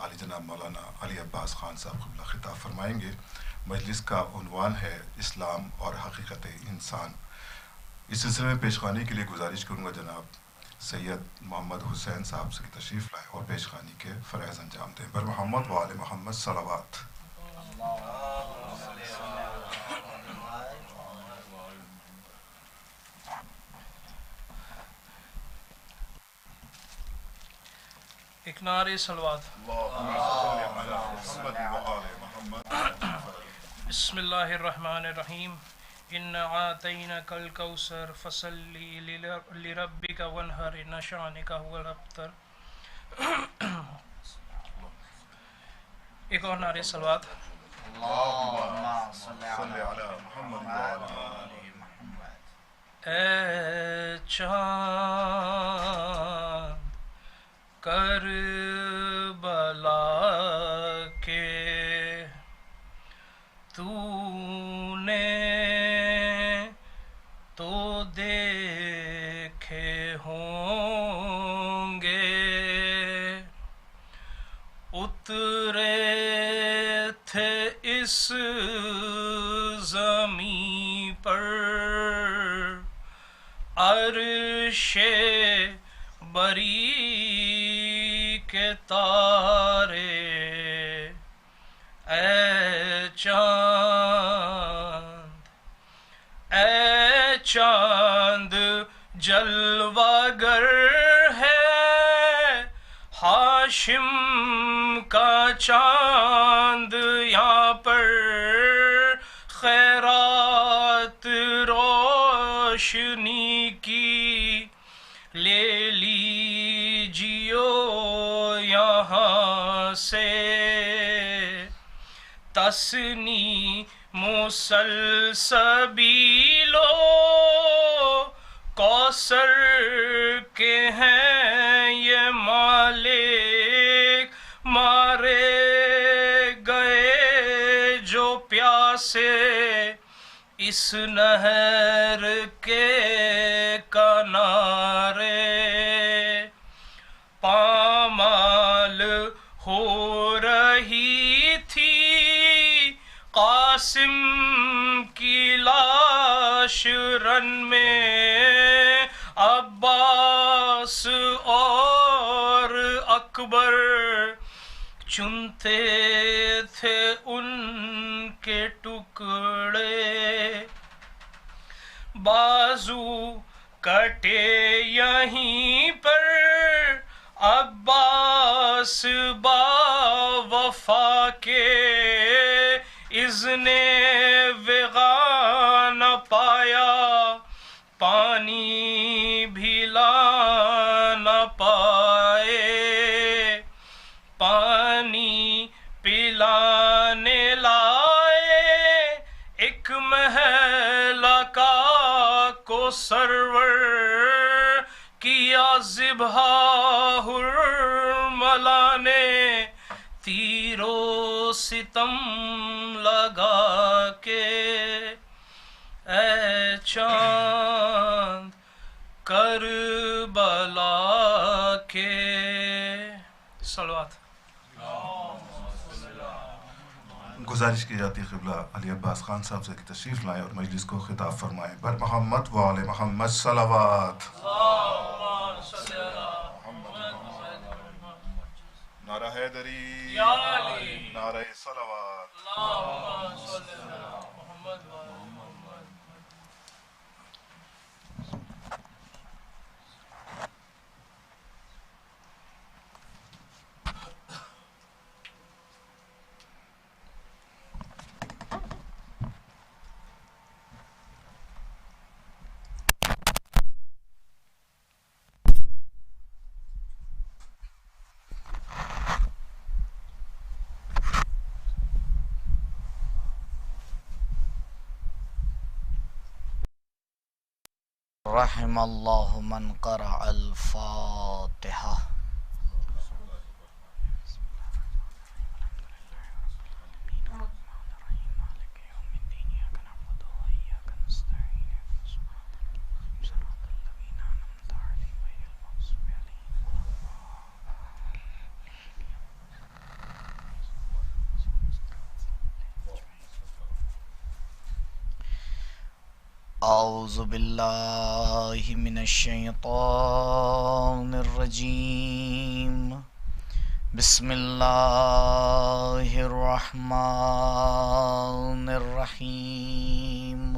عالی جناب مولانا علی عباس خان صاحب قبلہ خطاب فرمائیں گے۔ مجلس کا عنوان ہے اسلام اور حقیقت انسان۔ اس سلسلے میں پیشخوانی کے لیے گزارش کروں گا جناب سید محمد حسین صاحب سے تشریف لائیں اور پیشخوانی کے فرائض انجام دیں۔ بر محمد و آل محمد صلوات۔ ایک نعرہ صلوات۔ بسم اللہ الرحمن الرحیم۔ ان اعطیناک الکوثر فصلی لربک وانحر ان شانک هو الابتر۔ ایک اور نعرہ صلوات۔ اے چاند کربلا کے تو نے تو دیکھے ہوں گے، اترے تھے اس زمین پر عرش بری کے تارے۔ اے چاند جلوہ گر ہے، ہاشم کا چاند یہاں پر، خیرات روشنی کی لے لیجیو یہاں سے، تسنی مسلسبیل و کوثر کے ہیں یہ مالک، مارے گئے جو پیاسے اس نہر کے کنارے، پامال ہو رہی تھی قاسم کی لاش رن میں، عباس اور اکبر چنتے تھے ان کے ٹکڑے، بازو کٹے یہیں پر عباس با وفا کے، اذن وغا نہ پایا پانی بھی لا نہ پائے، پانی پلانے لائے ایک مہلہ کا کو سرور، کیا ذبح حرملہ نے تیر و ستم لگا کے، اے چاند کربلا کے۔ صلوات۔ گزارش کی جاتی ہے قبلہ علی عباس خان صاحب سے تشریف لائیں اور مجلس کو خطاب فرمائیں۔ بر محمد و آل محمد صلوات۔ نعرہ حیدری، نعرہ صلوات۔ رحم اللہ من قرأ الفاتحہ۔ اعوذ باللہ من الشیطان الرجیم بسم اللہ الرحمن الرحیم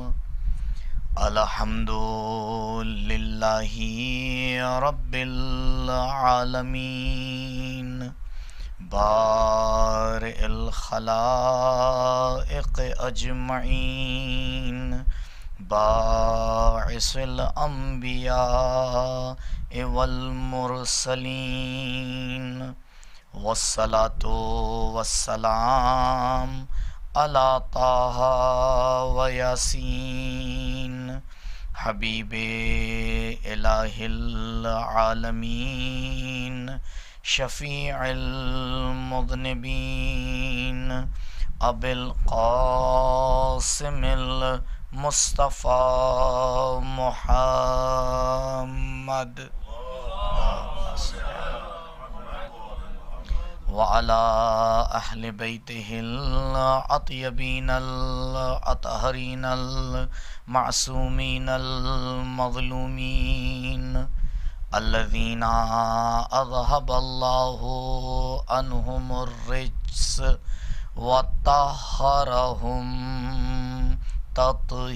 الحمد للہ رب العالمین بارئ الخلائق اجمعین باعث الانبیاء والمرسلین والصلاة والسلام علی طہ و یاسین حبیب الہ العالمین شفیع المذنبین ابی القاسم المصطفى محمد وعلى أهل بيته الأطيبين الأطهرين المعصومين المظلومين الذين أذهب الله عنهم الرجس وطهرهم تطهيرا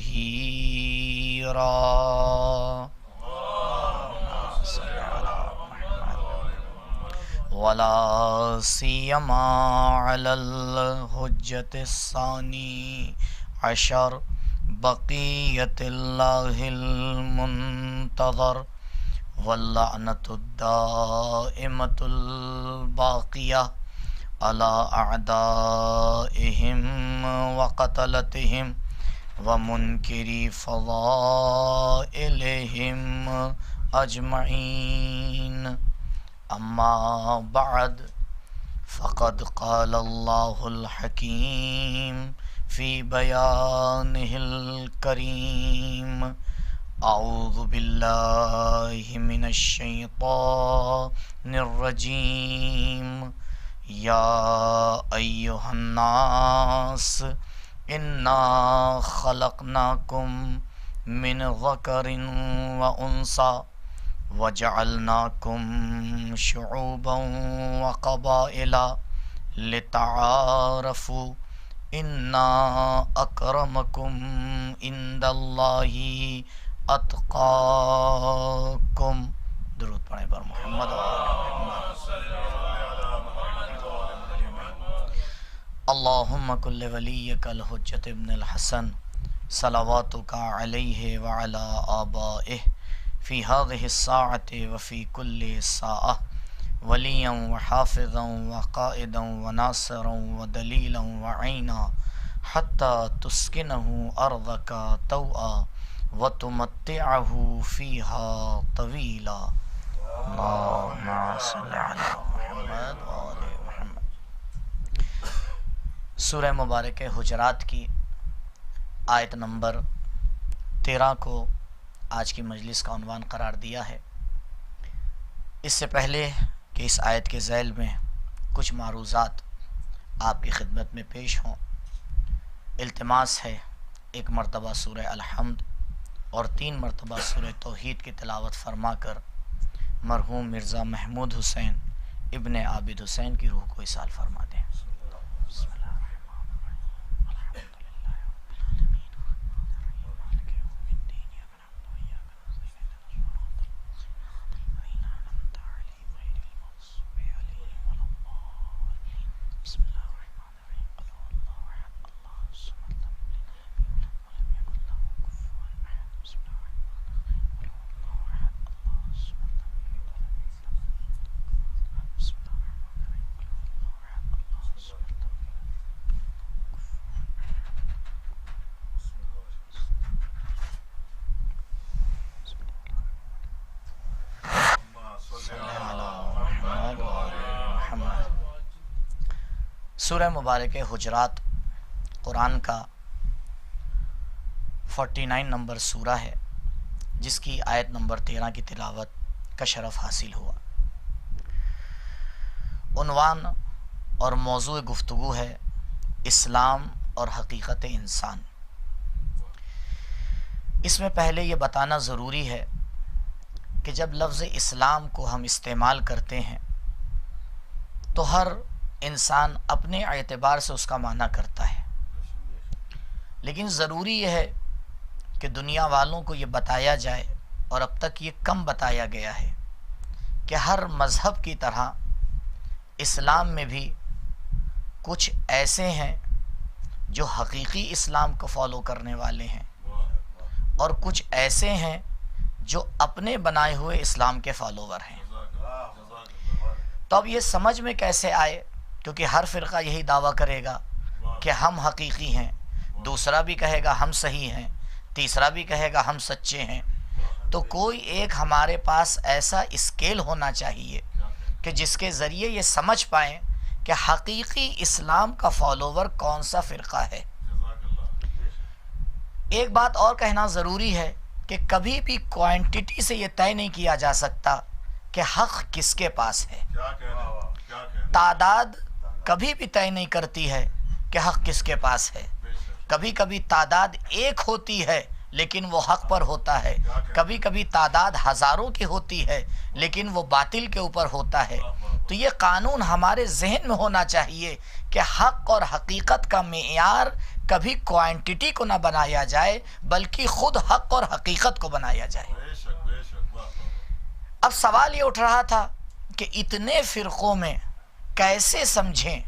ولا سيما على الحجة الثاني عشر بقية الله المنتظر واللعنة الدائمة الباقية على أعدائهم وقتلتهم ومنكري فضائلهم أجمعين أما بعد فقد قال الله الحكيم في بيانه الكريم أعوذ بالله من الشيطان الرجيم يا أيها الناس إنا خلقناكم من ذكر وأنثى وجعلناكم شعوبا وقبائل لتعارفوا إن أكرمكم عند الله أتقاكم. درود پڑھیں بر محمد اللهم كل وليك الحجة ابن الحسن صلواتك عليه وعلى آبائه في هذه الساعة وفي كل ساعة وليا وحافظا وقائدا وناصرا ودليلا وعينا حتى تسكنه أرضك طوعا وتمتعه فيها طويلا. اللهم صل على محمد وآل محمد. سورہ مبارک حجرات کی آیت نمبر 13 کو آج کی مجلس کا عنوان قرار دیا ہے. اس سے پہلے کہ اس آیت کے ذیل میں کچھ معروضات آپ کی خدمت میں پیش ہوں، التماس ہے ایک مرتبہ سورہ الحمد اور 3 مرتبہ سورہ توحید کی تلاوت فرما کر مرحوم مرزا محمود حسین ابن عابد حسین کی روح کو اصال فرما دیں. سورہ مبارک حجرات قرآن کا 49 نمبر سورہ ہے، جس کی آیت نمبر 13 کی تلاوت کا شرف حاصل ہوا. عنوان اور موضوع گفتگو ہے اسلام اور حقیقت انسان. اس میں پہلے یہ بتانا ضروری ہے کہ جب لفظ اسلام کو ہم استعمال کرتے ہیں تو ہر انسان اپنے اعتبار سے اس کا معنی کرتا ہے، لیکن ضروری یہ ہے کہ دنیا والوں کو یہ بتایا جائے، اور اب تک یہ کم بتایا گیا ہے، کہ ہر مذہب کی طرح اسلام میں بھی کچھ ایسے ہیں جو حقیقی اسلام کو فالو کرنے والے ہیں، اور کچھ ایسے ہیں جو اپنے بنائے ہوئے اسلام کے فالوور ہیں۔ تو اب یہ سمجھ میں کیسے آئے، کیونکہ ہر فرقہ یہی دعویٰ کرے گا کہ ہم حقیقی ہیں، دوسرا بھی کہے گا ہم صحیح ہیں، تیسرا بھی کہے گا ہم سچے ہیں۔ تو کوئی ایک ہمارے پاس ایسا اسکیل ہونا چاہیے کہ جس کے ذریعے یہ سمجھ پائیں کہ حقیقی اسلام کا فالوور کون سا فرقہ ہے۔ ایک بات اور کہنا ضروری ہے کہ کبھی بھی کوانٹٹی سے یہ طے نہیں کیا جا سکتا کہ حق کس کے پاس ہے۔ تعداد کبھی بھی طے نہیں کرتی ہے کہ حق کس کے پاس ہے۔ کبھی کبھی تعداد ایک ہوتی ہے لیکن وہ حق پر ہوتا ہے، کبھی کبھی تعداد ہزاروں کی ہوتی ہے لیکن وہ باطل کے اوپر ہوتا ہے۔ تو یہ قانون ہمارے ذہن میں ہونا چاہیے کہ حق اور حقیقت کا معیار کبھی کوانٹٹی کو نہ بنایا جائے بلکہ خود حق اور حقیقت کو بنایا جائے۔ اب سوال یہ اٹھ رہا تھا کہ اتنے فرقوں میں کیسے سمجھیں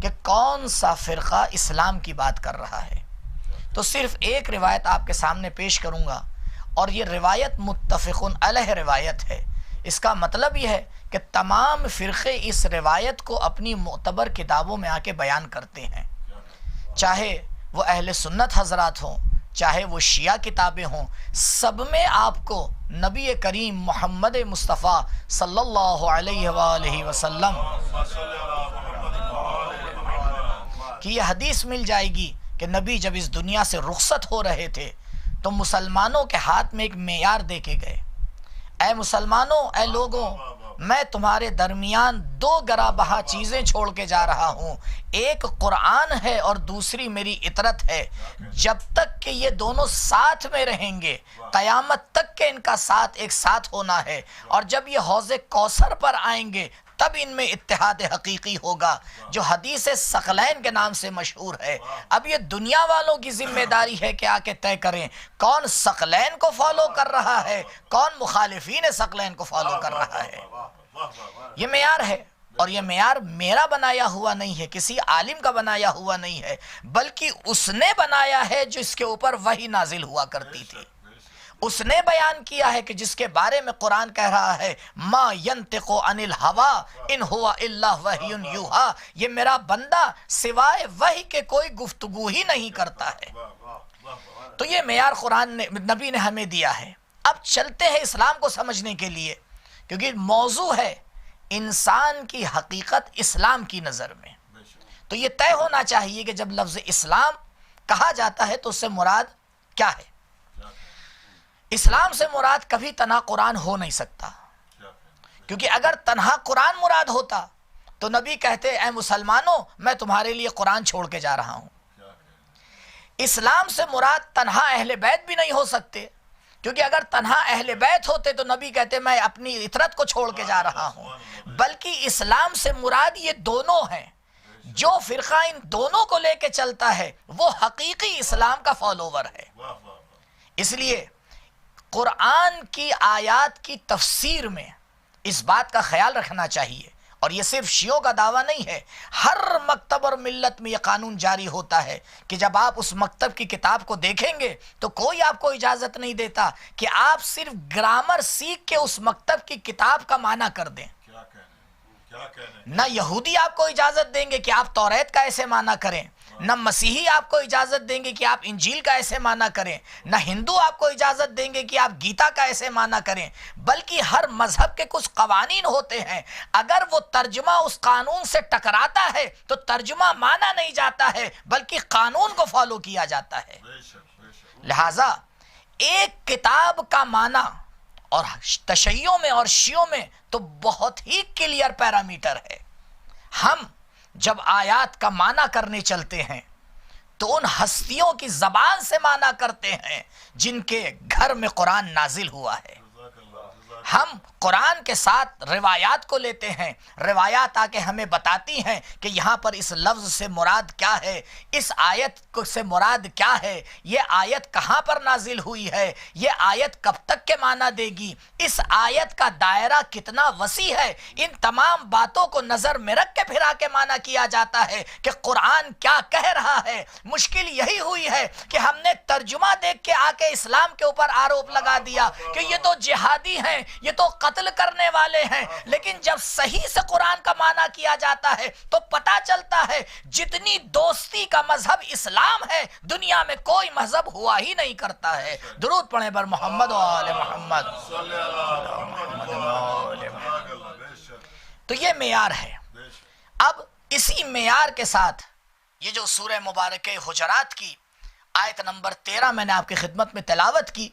کہ کون سا فرقہ اسلام کی بات کر رہا ہے؟ تو صرف ایک روایت آپ کے سامنے پیش کروں گا، اور یہ روایت متفق علیہ روایت ہے۔ اس کا مطلب یہ ہے کہ تمام فرقے اس روایت کو اپنی معتبر کتابوں میں آ کے بیان کرتے ہیں، چاہے وہ اہل سنت حضرات ہوں، چاہے وہ شیعہ کتابیں ہوں، سب میں آپ کو نبی کریم محمد مصطفیٰ صلی اللہ علیہ وآلہ وسلم کی یہ حدیث مل جائے گی کہ نبی جب اس دنیا سے رخصت ہو رہے تھے تو مسلمانوں کے ہاتھ میں ایک معیار دے کے گئے، اے مسلمانوں، اے لوگوں، میں تمہارے درمیان دو گرا بہا چیزیں چھوڑ کے جا رہا ہوں، ایک قرآن ہے اور دوسری میری اطرت ہے۔ جب تک کہ یہ دونوں ساتھ میں رہیں گے قیامت تک کہ ان کا ساتھ ایک ساتھ ہونا ہے، اور جب یہ حوض کوثر پر آئیں گے تب ان میں اتحاد حقیقی ہوگا، جو حدیث ثقلین کے نام سے مشہور ہے۔ اب یہ دنیا والوں کی ذمہ داری ہے کہ آ کے طے کریں کون ثقلین کو فالو کر رہا ہے، کون مخالفین ثقلین کو فالو کر رہا ہے۔ یہ معیار ہے، اور یہ معیار میرا بنایا ہوا نہیں ہے، کسی عالم کا بنایا ہوا نہیں ہے، بلکہ اس نے بنایا ہے جس کے اوپر وحی نازل ہوا کرتی تھی۔ اس نے بیان کیا ہے کہ جس کے بارے میں قرآن کہہ رہا ہے ما ینطق عن الہوی ان ہوا الا وحی یوحی، یہ میرا بندہ سوائے وحی کے کوئی گفتگو ہی نہیں کرتا ہے۔ تو یہ معیار قرآن نے، نبی نے ہمیں دیا ہے۔ اب چلتے ہیں اسلام کو سمجھنے کے لیے، کیونکہ موضوع ہے انسان کی حقیقت اسلام کی نظر میں۔ تو یہ طے ہونا چاہیے کہ جب لفظ اسلام کہا جاتا ہے تو اس سے مراد کیا ہے۔ اسلام سے مراد کبھی تنہا قرآن ہو نہیں سکتا، کیونکہ اگر تنہا قرآن مراد ہوتا تو نبی کہتے اے مسلمانوں میں تمہارے لیے قرآن چھوڑ کے جا رہا ہوں۔ اسلام سے مراد تنہا اہل بیت بھی نہیں ہو سکتے، کیونکہ اگر تنہا اہل بیت ہوتے تو نبی کہتے میں اپنی اطرت کو چھوڑ کے جا رہا ہوں۔ بلکہ اسلام سے مراد یہ دونوں ہیں، جو فرقہ ان دونوں کو لے کے چلتا ہے وہ حقیقی اسلام کا فالوور ہے۔ اس لیے قرآن کی آیات کی تفسیر میں اس بات کا خیال رکھنا چاہیے، اور یہ صرف شیعوں کا دعویٰ نہیں ہے، ہر مکتب اور ملت میں یہ قانون جاری ہوتا ہے کہ جب آپ اس مکتب کی کتاب کو دیکھیں گے تو کوئی آپ کو اجازت نہیں دیتا کہ آپ صرف گرامر سیکھ کے اس مکتب کی کتاب کا معنی کر دیں۔ نہ یہودی آپ کو اجازت دیں گے کہ آپ توریت کا ایسے معنی کریں، نہ مسیحی آپ کو اجازت دیں گے کہ آپ انجیل کا ایسے معنی کریں، نہ ہندو آپ کو اجازت دیں گے کہ آپ گیتا کا ایسے معنی کریں، بلکہ ہر مذہب کے کچھ قوانین ہوتے ہیں، اگر وہ ترجمہ اس قانون سے ٹکراتا ہے تو ترجمہ مانا نہیں جاتا ہے بلکہ قانون کو فالو کیا جاتا ہے۔ لہٰذا ایک کتاب کا معنی اور تشیعوں میں اور شیعوں میں تو بہت ہی کلیئر پیرامیٹر ہے۔ ہم جب آیات کا معنی کرنے چلتے ہیں تو ان ہستیوں کی زبان سے معنی کرتے ہیں جن کے گھر میں قرآن نازل ہوا ہے۔ ہم قرآن کے ساتھ روایات کو لیتے ہیں، روایات آ کے ہمیں بتاتی ہیں کہ یہاں پر اس لفظ سے مراد کیا ہے، اس آیت سے مراد کیا ہے، یہ آیت کہاں پر نازل ہوئی ہے، یہ آیت کب تک کے معنی دے گی، اس آیت کا دائرہ کتنا وسیع ہے۔ ان تمام باتوں کو نظر میں رکھ کے پھرا کے معنی کیا جاتا ہے کہ قرآن کیا کہہ رہا ہے۔ مشکل یہی ہوئی ہے کہ ہم نے ترجمہ دیکھ کے آ کے اسلام کے اوپر آروپ لگا دیا کہ یہ تو جہادی ہیں، یہ تو قتل کرنے والے ہیں، لیکن جب صحیح سے قرآن کا معنی کیا جاتا ہے تو پتہ چلتا ہے جتنی دوستی کا مذہب اسلام ہے دنیا میں کوئی مذہب ہوا ہی نہیں کرتا ہے۔ درود پڑھیں بر محمد و آل محمد۔ تو یہ معیار ہے۔ اب اسی معیار کے ساتھ یہ جو سورہ مبارکہ حجرات کی آیت نمبر 13 میں نے آپ کی خدمت میں تلاوت کی،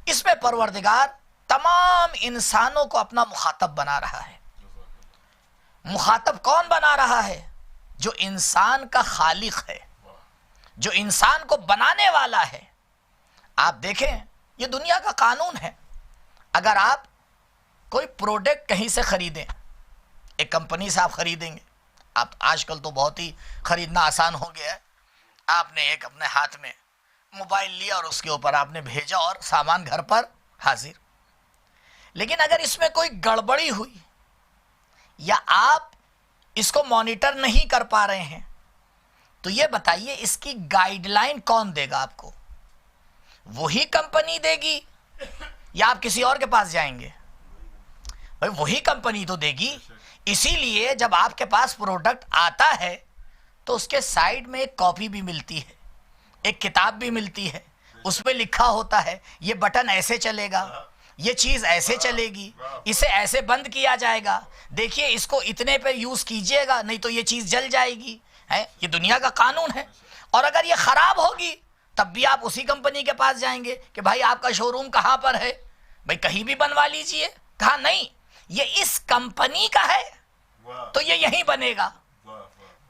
اس میں پروردگار تمام انسانوں کو اپنا مخاطب بنا رہا ہے۔ مخاطب کون بنا رہا ہے؟ جو انسان کا خالق ہے، جو انسان کو بنانے والا ہے۔ آپ دیکھیں یہ دنیا کا قانون ہے، اگر آپ کوئی پروڈکٹ کہیں سے خریدیں، ایک کمپنی سے آپ خریدیں گے، آپ آج کل تو بہت ہی خریدنا آسان ہو گیا ہے، آپ نے ایک اپنے ہاتھ میں موبائل لیا اور اس کے اوپر آپ نے بھیجا اور سامان گھر پر حاضر۔ لیکن اگر اس میں کوئی گڑبڑی ہوئی یا آپ اس کو مانیٹر نہیں کر پا رہے ہیں تو یہ بتائیے اس کی گائیڈ لائن کون دے گا آپ کو؟ وہی کمپنی دے گی یا آپ کسی اور کے پاس جائیں گے؟ بھائی وہی کمپنی تو دے گی۔ اسی لیے جب آپ کے پاس پروڈکٹ آتا ہے تو اس کے سائیڈ میں ایک کاپی بھی ملتی ہے، ایک کتاب بھی ملتی ہے، اس پہ لکھا ہوتا ہے یہ بٹن ایسے چلے گا، یہ چیز ایسے چلے گی، اسے ایسے بند کیا جائے گا، دیکھیے اس کو اتنے پہ یوز کیجئے گا نہیں تو یہ چیز جل جائے گی۔ یہ دنیا کا قانون ہے۔ اور اگر یہ خراب ہوگی تب بھی آپ اسی کمپنی کے پاس جائیں گے کہ بھائی آپ کا شو روم کہاں پر ہے، بھائی کہیں بھی بنوا لیجئے۔ کہا نہیں، یہ اس کمپنی کا ہے تو یہ یہیں بنے گا۔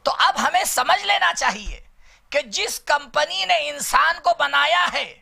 تو اب ہمیں سمجھ لینا چاہیے کہ جس کمپنی نے انسان کو بنایا ہے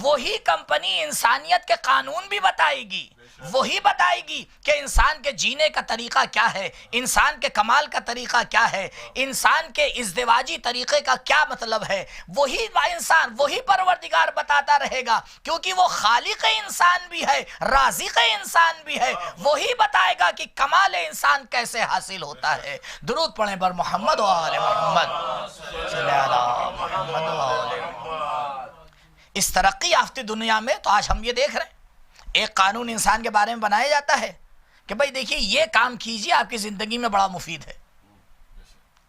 وہی کمپنی انسانیت کے قانون بھی بتائے گی، وہی بتائے گی کہ انسان کے جینے کا طریقہ کیا ہے، انسان کے کمال کا طریقہ کیا ہے، انسان کے ازدواجی طریقے کا کیا مطلب ہے۔ وہی انسان، وہی پروردگار بتاتا رہے گا، کیونکہ وہ خالق انسان بھی ہے، رازق انسان بھی ہے۔ وہی بتائے گا کہ کمال انسان کیسے حاصل ہوتا ہے۔ درود پڑھیں بر محمد و آل محمد، صلی اللہ محمد و آل محمد۔ اس ترقی یافتہ دنیا میں تو آج ہم یہ دیکھ رہے ہیں ایک قانون انسان کے بارے میں بنایا جاتا ہے کہ بھائی دیکھیے یہ کام کیجئے آپ کی زندگی میں بڑا مفید ہے،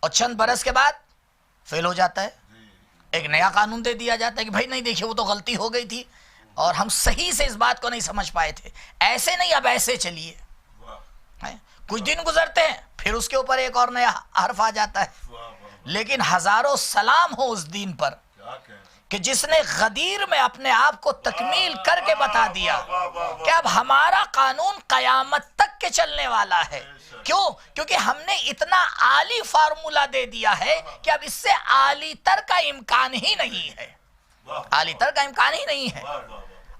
اور چند برس کے بعد فیل ہو جاتا ہے، ایک نیا قانون دے دیا جاتا ہے کہ بھائی نہیں دیکھیے وہ تو غلطی ہو گئی تھی اور ہم صحیح سے اس بات کو نہیں سمجھ پائے تھے، ایسے نہیں اب ایسے چلیے۔ کچھ دن گزرتے ہیں پھر اس کے اوپر ایک اور نیا حرف آ جاتا ہے، لیکن ہزاروں سلام ہو اس دین پر کہ جس نے غدیر میں اپنے آپ کو تکمیل کر کے بتا دیا کہ اب ہمارا قانون قیامت تک کے چلنے والا ہے۔ کیوں؟ کیونکہ ہم نے اتنا عالی فارمولہ دے دیا ہے کہ اب اس سے عالی تر کا امکان ہی نہیں ہے، عالی تر کا امکان ہی نہیں ہے۔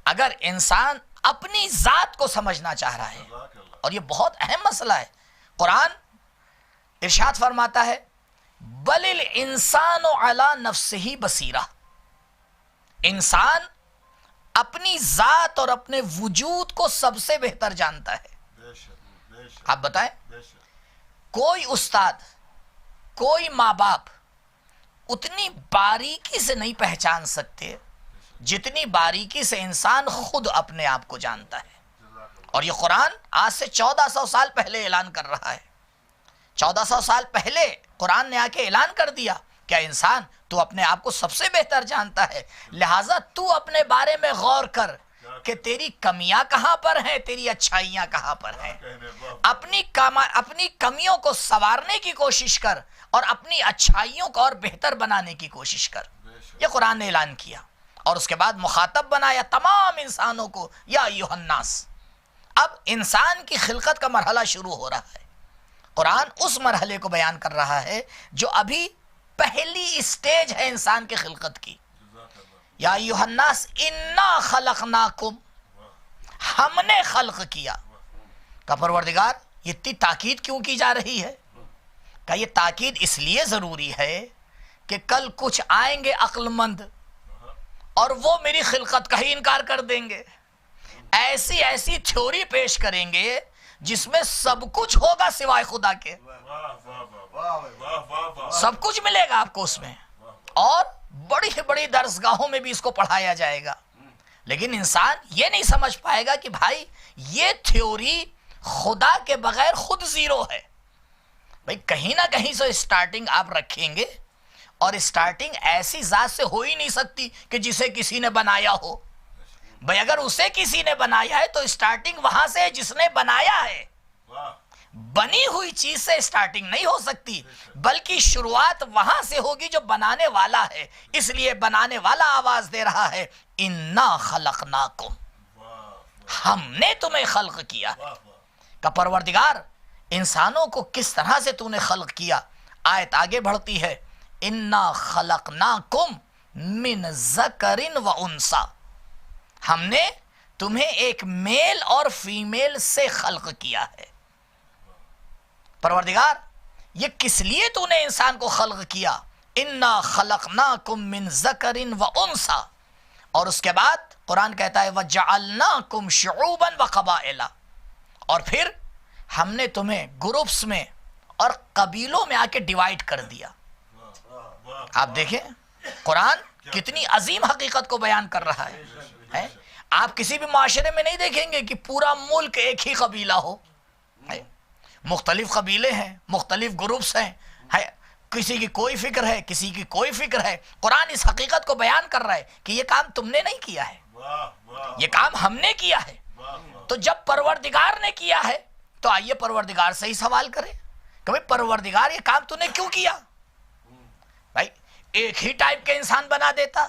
اگر انسان اپنی ذات کو سمجھنا چاہ رہا ہے، اور یہ بہت اہم مسئلہ ہے، قرآن ارشاد فرماتا ہے بل الانسان علی نفسہ بصیرہ، انسان اپنی ذات اور اپنے وجود کو سب سے بہتر جانتا ہے۔ آپ بتائیں کوئی استاد، کوئی ماں باپ اتنی باریکی سے نہیں پہچان سکتے جتنی باریکی سے انسان خود اپنے آپ کو جانتا ہے۔ اور یہ قرآن آج سے 1400 سال پہلے اعلان کر رہا ہے۔ 1400 سال پہلے قرآن نے آ کے اعلان کر دیا کیا انسان تو اپنے آپ کو سب سے بہتر جانتا ہے، لہٰذا تو اپنے بارے میں غور کر کہ تیری کمیاں کہاں پر ہیں، تیری اچھائیاں کہاں پر ہیں۔ اپنی کمیوں کو سنوارنے کی کوشش کر اور اپنی اچھائیوں کو اور بہتر بنانے کی کوشش کر۔ یہ قرآن نے اعلان کیا اور اس کے بعد مخاطب بنایا تمام انسانوں کو، یا ایھا الناس۔ اب انسان کی خلقت کا مرحلہ شروع ہو رہا ہے۔ قرآن اس مرحلے کو بیان کر رہا ہے جو ابھی پہلی اسٹیج ہے انسان کی خلقت کی. یا ایھا الناس انا خلقناکم، ہم نے خلق کیا. کہ پروردگار یہ اتنی تاکید کیوں کی جا رہی ہے؟ کہ یہ تاکید اس لیے ضروری ہے کہ کل کچھ آئیں گے عقل مند اور وہ میری خلقت کا ہی انکار کر دیں گے، ایسی ایسی تھیوری پیش کریں گے جس میں سب کچھ ہوگا سوائے خدا کے. سب کچھ ملے گا آپ کو اس میں، اور بڑی بڑی درسگاہوں میں بھی اس کو پڑھایا جائے گا. لیکن انسان یہ نہیں سمجھ پائے گا کہ بھائی یہ تھیوری خدا کے بغیر خود زیرو ہے. بھائی کہیں نہ کہیں سے اسٹارٹنگ آپ رکھیں گے، اور اسٹارٹنگ ایسی ذات سے ہو ہی نہیں سکتی کہ جسے کسی نے بنایا ہو. بھائی اگر اسے کسی نے بنایا ہے تو اسٹارٹنگ وہاں سے ہے جس نے بنایا ہے. بنی ہوئی چیز سے اسٹارٹنگ نہیں ہو سکتی، بلکہ شروعات وہاں سے ہوگی جو بنانے والا ہے. اس لیے بنانے والا آواز دے رہا ہے انا خلقناکم، ہم نے تمہیں خلق کیا. کہ پروردگار انسانوں کو کس طرح سے تو نے خلق کیا. آیت آگے بڑھتی ہے انا خلقناکم من ذکر و انثی، ہم نے تمہیں ایک میل اور فیمیل سے خلق کیا ہے. پروردگار یہ کس لیے تو نے انسان کو خلق کیا؟ انا خلقناکم من ذکر و انثی. اور اس کے بعد قرآن کہتا ہے وجعلناکم شعوبا و قبائل، اور پھر ہم نے تمہیں گروپس میں اور قبیلوں میں آ کے ڈیوائیڈ کر دیا. آپ دیکھیں قرآن کتنی عظیم حقیقت کو بیان کر رہا ہے. آپ کسی بھی معاشرے میں نہیں دیکھیں گے کہ پورا ملک ایک ہی قبیلہ ہو. مختلف قبیلے ہیں، مختلف گروپس ہیں، کسی کی کوئی فکر ہے، کسی کی کوئی فکر ہے. قرآن اس حقیقت کو بیان کر رہا ہے کہ یہ کام تم نے نہیں کیا ہے، یہ کام ہم نے کیا ہے. تو جب پروردگار نے کیا ہے تو آئیے پروردگار سے ہی سوال کریں کہ بھئی پروردگار یہ کام تو نے کیوں کیا؟ بھائی ایک ہی ٹائپ کے انسان بنا دیتا،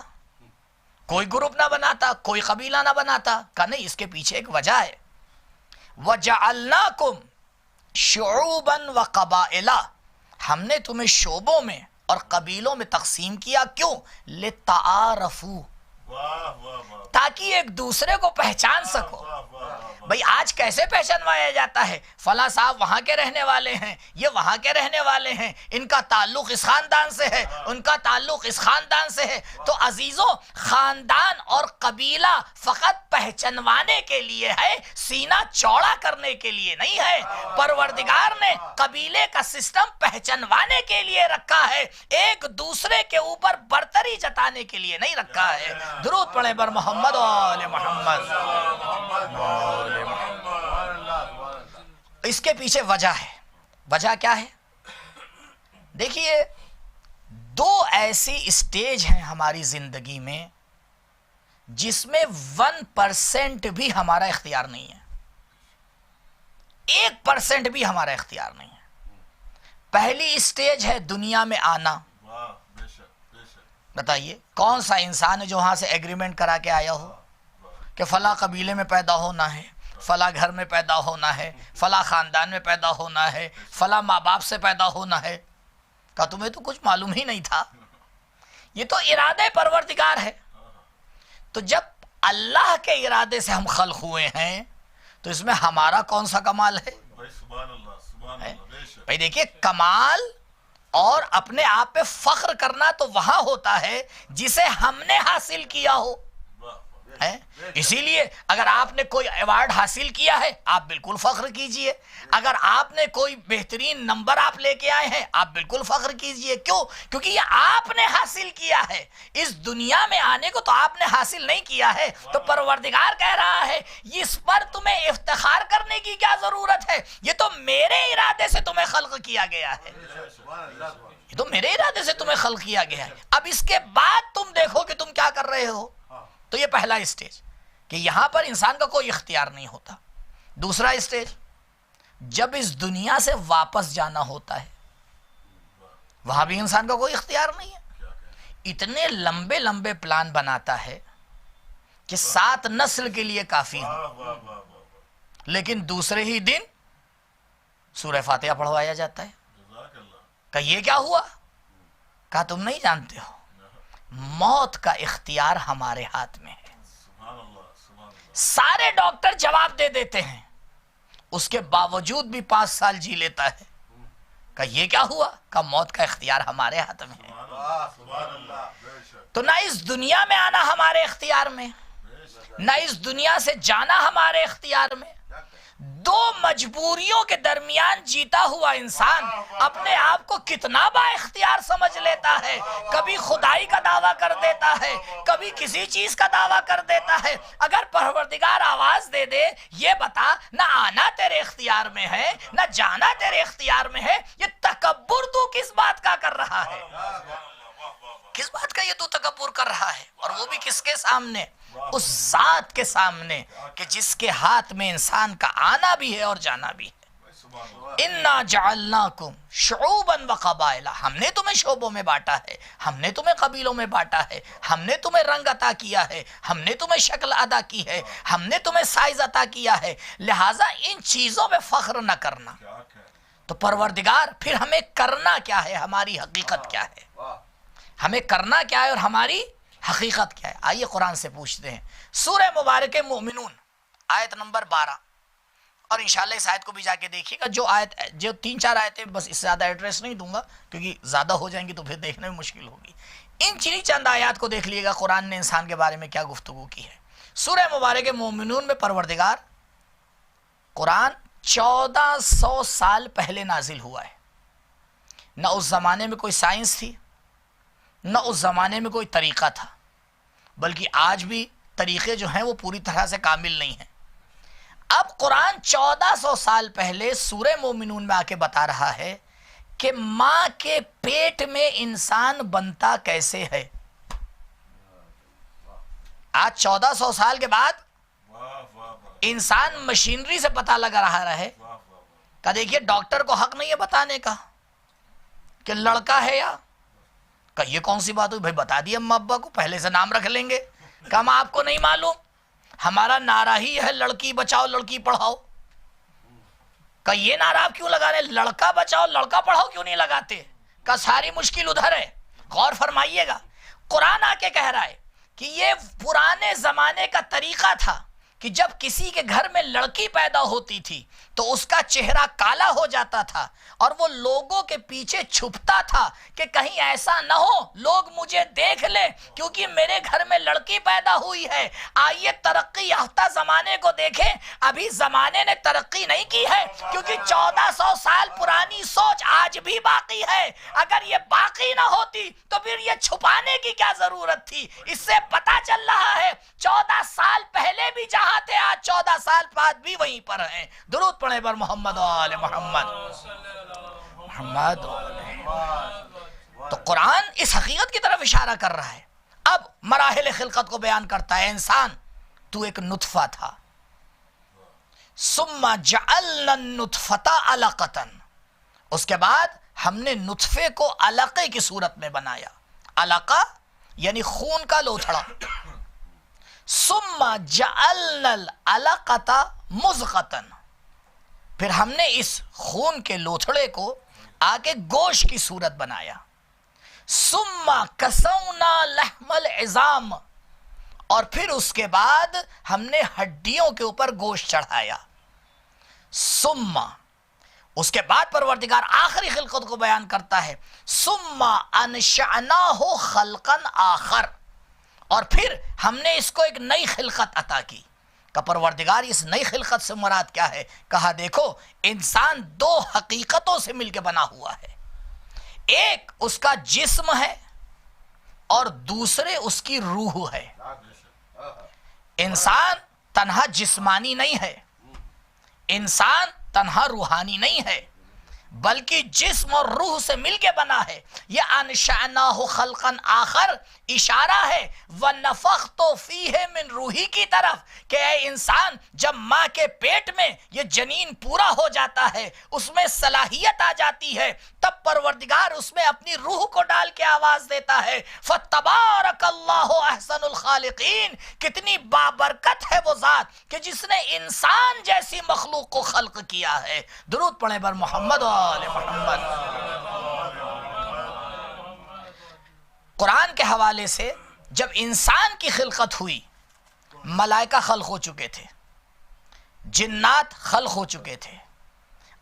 کوئی گروپ نہ بناتا، کوئی قبیلہ نہ بناتا. کہا نہیں، اس کے پیچھے ایک وجہ ہے. وَجَعَلْنَاكُمْ شُعُوبًا وَقَبَائِلَ، ہم نے تمہیں شعبوں میں اور قبیلوں میں تقسیم کیا. کیوں؟ لِتَعَارَفُوا، تاکہ ایک دوسرے کو پہچان سکو. بھئی آج کیسے پہچانوایا جاتا ہے؟ فلاں صاحب وہاں کے رہنے والے ہیں، یہ وہاں کے رہنے والے ہیں، ان کا تعلق اس خاندان سے ہے، ان کا تعلق اس خاندان سے ہے. تو عزیزوں، خاندان اور قبیلہ فقط پہچانوانے کے لیے ہے، سینہ چوڑا کرنے کے لیے نہیں ہے. پروردگار نے قبیلے کا سسٹم پہچانوانے کے لیے رکھا ہے، ایک دوسرے کے اوپر برتری جتانے کے لیے نہیں رکھا ہے. درود پڑھیں بر محمد و آل محمد. اس کے پیچھے وجہ ہے. وجہ کیا ہے؟ دیکھیے، دو ایسی اسٹیج ہیں ہماری زندگی میں جس میں 1% بھی ہمارا اختیار نہیں ہے، 1% بھی ہمارا اختیار نہیں ہے. پہلی اسٹیج ہے دنیا میں آنا. بتائیے کون سا انسان ہے جو وہاں سے ایگریمنٹ کرا کے آیا ہو کہ فلاں قبیلے میں پیدا ہونا ہے، فلاں گھر میں پیدا ہونا ہے، فلاں خاندان میں پیدا ہونا ہے، فلاں ماں باپ سے پیدا ہونا ہے؟ کہا تمہیں تو کچھ معلوم ہی نہیں تھا. یہ تو ارادہ پروردگار ہے. تو جب اللہ کے ارادے سے ہم خلق ہوئے ہیں تو اس میں ہمارا کون سا کمال ہے؟ بھائی دیکھیے، کمال اور اپنے آپ پہ فخر کرنا تو وہاں ہوتا ہے جسے ہم نے حاصل کیا ہو. اسی لیے اگر آپ نے کوئی ایوارڈ حاصل کیا ہے آپ بالکل فخر کیجئے. اگر آپ نے کوئی بہترین نمبر آپ لے کے آئے ہیں آپ بالکل فخر کیجئے. کیوں؟ کیونکہ یہ آپ نے حاصل کیا ہے. اس دنیا میں آنے کو تو آپ نے حاصل نہیں کیا ہے. تو پروردگار کہہ رہا ہے اس پر تمہیں افتخار کرنے کی کیا ضرورت ہے؟ یہ تو میرے ارادے سے تمہیں خلق کیا گیا ہے، یہ تو میرے ارادے سے تمہیں خلق کیا گیا ہے. اب اس کے بعد تم دیکھو کہ تم کیا کر رہے ہو. تو یہ پہلا اسٹیج کہ یہاں پر انسان کا کوئی اختیار نہیں ہوتا. دوسرا اسٹیج، جب اس دنیا سے واپس جانا ہوتا ہے وہاں بھی انسان کا کوئی اختیار نہیں ہے. اتنے لمبے لمبے پلان بناتا ہے کہ 7 نسل کے لیے کافی ہو، لیکن دوسرے ہی دن سورہ فاتحہ پڑھوایا جاتا ہے. کہ یہ کیا ہوا؟ کہا تم نہیں جانتے ہو موت کا اختیار ہمارے ہاتھ میں ہے. سارے ڈاکٹر جواب دے دیتے ہیں, اس کے باوجود بھی 5 سال جی لیتا ہے. کہ یہ کیا ہوا؟ کہ موت کا اختیار ہمارے ہاتھ میں ہے. تو نہ اس دنیا میں آنا ہمارے اختیار میں, نہ اس دنیا سے جانا ہمارے اختیار میں. دو مجبوریوں کے درمیان جیتا ہوا انسان اپنے آپ کو کتنا با اختیار سمجھ لیتا ہے. کبھی خدائی کا دعویٰ کر دیتا ہے, کبھی کسی چیز کا دعویٰ کر دیتا ہے. اگر پروردگار آواز دے دے یہ بتا نہ آنا تیرے اختیار میں ہے نہ جانا تیرے اختیار میں ہے, یہ تکبر تو کس بات کا کر رہا ہے؟ کس بات کا یہ تو تکبر کر رہا ہے؟ اور وہ بھی کس کے سامنے؟ اس ذات کے سامنے کہ جس کے ہاتھ میں انسان کا آنا بھی ہے اور جانا بھی ہے. اِنَّا جَعَلْنَاكُمْ شُعُوبًا وَقَبَائِلَ, ہم نے تمہیں شعبوں میں بانٹا ہے, ہم نے تمہیں قبیلوں میں بانٹا ہے, ہم نے تمہیں رنگ عطا کیا ہے, ہم نے تمہیں شکل عطا کی ہے, ہم نے تمہیں سائز عطا کیا ہے, لہٰذا ان چیزوں میں فخر نہ کرنا. تو پروردگار پھر ہمیں کرنا کیا ہے, ہماری حقیقت کیا ہے, ہمیں کرنا کیا ہے اور ہماری حقیقت کیا ہے؟ آئیے قرآن سے پوچھتے ہیں. سورہ مبارک مومنون آیت نمبر 12, اور انشاءاللہ اس آیت کو بھی جا کے دیکھیے گا. جو 3-4 آیتیں, بس اس سے زیادہ ایڈریس نہیں دوں گا کیونکہ زیادہ ہو جائیں گی تو پھر دیکھنے میں مشکل ہوگی. ان چند آیات کو دیکھ لیے گا قرآن نے انسان کے بارے میں کیا گفتگو کی ہے. سورہ مبارک مومنون میں پروردگار قرآن 1400 سال پہلے نازل ہوا ہے. نہ اس زمانے میں کوئی سائنس تھی, نہ اس زمانے میں کوئی طریقہ تھا, بلکہ آج بھی طریقے جو ہیں وہ پوری طرح سے کامل نہیں ہیں. اب قرآن 1400 سال پہلے سورہ مومنون میں آ کے بتا رہا ہے کہ ماں کے پیٹ میں انسان بنتا کیسے ہے. آج 1400 سال کے بعد انسان مشینری سے پتہ لگا رہا ہے کہ دیکھیے ڈاکٹر کو حق نہیں ہے بتانے کا کہ لڑکا ہے یا کہ یہ کون سی بات ہوئی بھائی, بتا دی اما ابا کو, پہلے سے نام رکھ لیں گے کہ ہم آپ کو نہیں معلوم, ہمارا نعرہ ہی ہے لڑکی بچاؤ لڑکی پڑھاؤ. کہ یہ نعرہ آپ کیوں لگا رہے, لڑکا بچاؤ لڑکا پڑھاؤ کیوں نہیں لگاتے؟ کہ ساری مشکل ادھر ہے. غور فرمائیے گا, قرآن آ کے کہہ رہا ہے کہ یہ پرانے زمانے کا طریقہ تھا کہ جب کسی کے گھر میں لڑکی پیدا ہوتی تھی تو اس کا چہرہ کالا ہو جاتا تھا اور وہ لوگوں کے پیچھے چھپتا تھا کہ کہیں ایسا نہ ہو لوگ مجھے دیکھ لے کیونکہ میرے گھر میں لڑکی پیدا ہوئی ہے. آئیے ترقی یافتہ زمانے کو دیکھیں, ابھی زمانے نے ترقی نہیں کی ہے کیونکہ 1400 سال پرانی سوچ آج بھی باقی ہے. اگر یہ باقی نہ ہوتی تو پھر یہ چھپانے کی کیا ضرورت تھی؟ اس سے پتہ چل رہا ہے 14 سال پہلے بھی جہاں تھے آج 14 سال بعد بھی وہیں پر ہیں. درود پڑھیں پر محمد و آل محمد. تو قرآن اس حقیقت کی طرف اشارہ کر رہا ہے. اب مراحل خلقت کو بیان کرتا ہے. انسان تو ایک نطفہ تھا, ثم جعلنا النطفۃ علقۃ, اس کے بعد ہم نے نطفے کو علقے کی صورت میں بنایا. علقہ یعنی خون کا لوتھڑا. ثم جعلنا العلقۃ مضغۃ, پھر ہم نے اس خون کے لوتھڑے کو آگے گوشت کی صورت بنایا. ثم کسونا لحم العظام, اور پھر اس کے بعد ہم نے ہڈیوں کے اوپر گوشت چڑھایا. ثم, اس کے بعد پروردگار آخری خلقت کو بیان کرتا ہے. ثم انشأناہ خلقا آخر, اور پھر ہم نے اس کو ایک نئی خلقت عطا کی. کہ پروردگار اس نئی خلقت سے مراد کیا ہے؟ کہا دیکھو انسان 2 حقیقتوں سے مل کے بنا ہوا ہے. ایک اس کا جسم ہے اور دوسرے اس کی روح ہے. انسان تنہا جسمانی نہیں ہے, انسان تنہا روحانی نہیں ہے, بلکہ جسم اور روح سے مل کے بنا ہے. یہ انشأناہ خلقا آخر اشارہ ہے وَنَفَخْتُ فِيهِ مِن روحی کی طرف کہ اے انسان جب ماں کے پیٹ میں یہ جنین پورا ہو جاتا ہے, اس میں صلاحیت آ جاتی ہے, تب پروردگار اس میں اپنی روح کو ڈال کے آواز دیتا ہے فَتَبَارَكَ اللَّهُ أَحْسَنُ الْخَالِقِينَ. کتنی بابرکت ہے وہ ذات کہ جس نے انسان جیسی مخلوق کو خلق کیا ہے. درود پڑھیں بر محمد و آل محمد. قرآن کے حوالے سے جب انسان کی خلقت ہوئی، ملائکہ خلق ہو چکے تھے، جنات خلق ہو چکے تھے،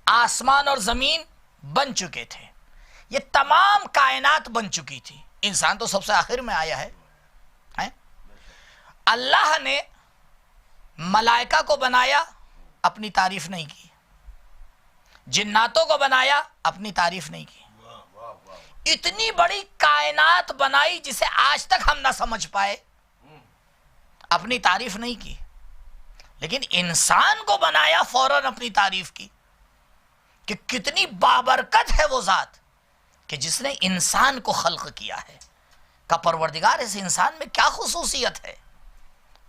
آسمان اور زمین بن چکے تھے، یہ تمام کائنات بن چکی تھی، انسان تو سب سے آخر میں آیا ہے۔ اللہ نے ملائکہ کو بنایا، اپنی تعریف نہیں کی، جناتوں کو بنایا، اپنی تعریف نہیں کی، اتنی بڑی کائنات بنائی جسے آج تک ہم نہ سمجھ پائے، اپنی تعریف نہیں کی، لیکن انسان کو بنایا، فوراً اپنی تعریف کی کہ کتنی بابرکت ہے وہ ذات کہ جس نے انسان کو خلق کیا ہے۔ کا پروردگار اس انسان میں کیا خصوصیت ہے؟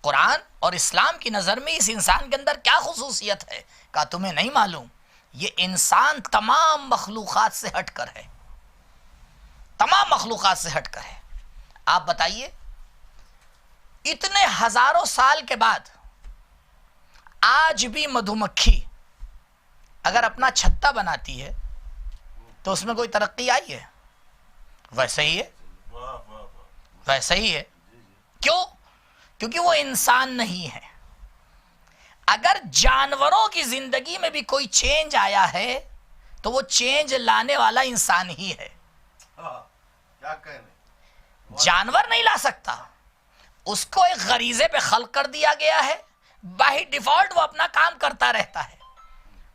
قرآن اور اسلام کی نظر میں اس انسان کے اندر کیا خصوصیت ہے؟ کہا تمہیں نہیں معلوم، یہ انسان تمام مخلوقات سے ہٹ کر ہے، تمام مخلوقات سے ہٹ کر ہے۔ آپ بتائیے اتنے ہزاروں سال کے بعد آج بھی مدھو مکھی اگر اپنا چھتا بناتی ہے تو اس میں کوئی ترقی آئی ہے؟ ویسے ہی ہے، ویسے ہی ہے۔ کیوں؟ کیونکہ وہ انسان نہیں ہے۔ اگر جانوروں کی زندگی میں بھی کوئی چینج آیا ہے تو وہ چینج لانے والا انسان ہی ہے، جانور نہیں لا سکتا۔ اس کو ایک غریزے پہ خلق کر دیا گیا ہے، بائی ڈیفالٹ وہ اپنا کام کرتا رہتا ہے،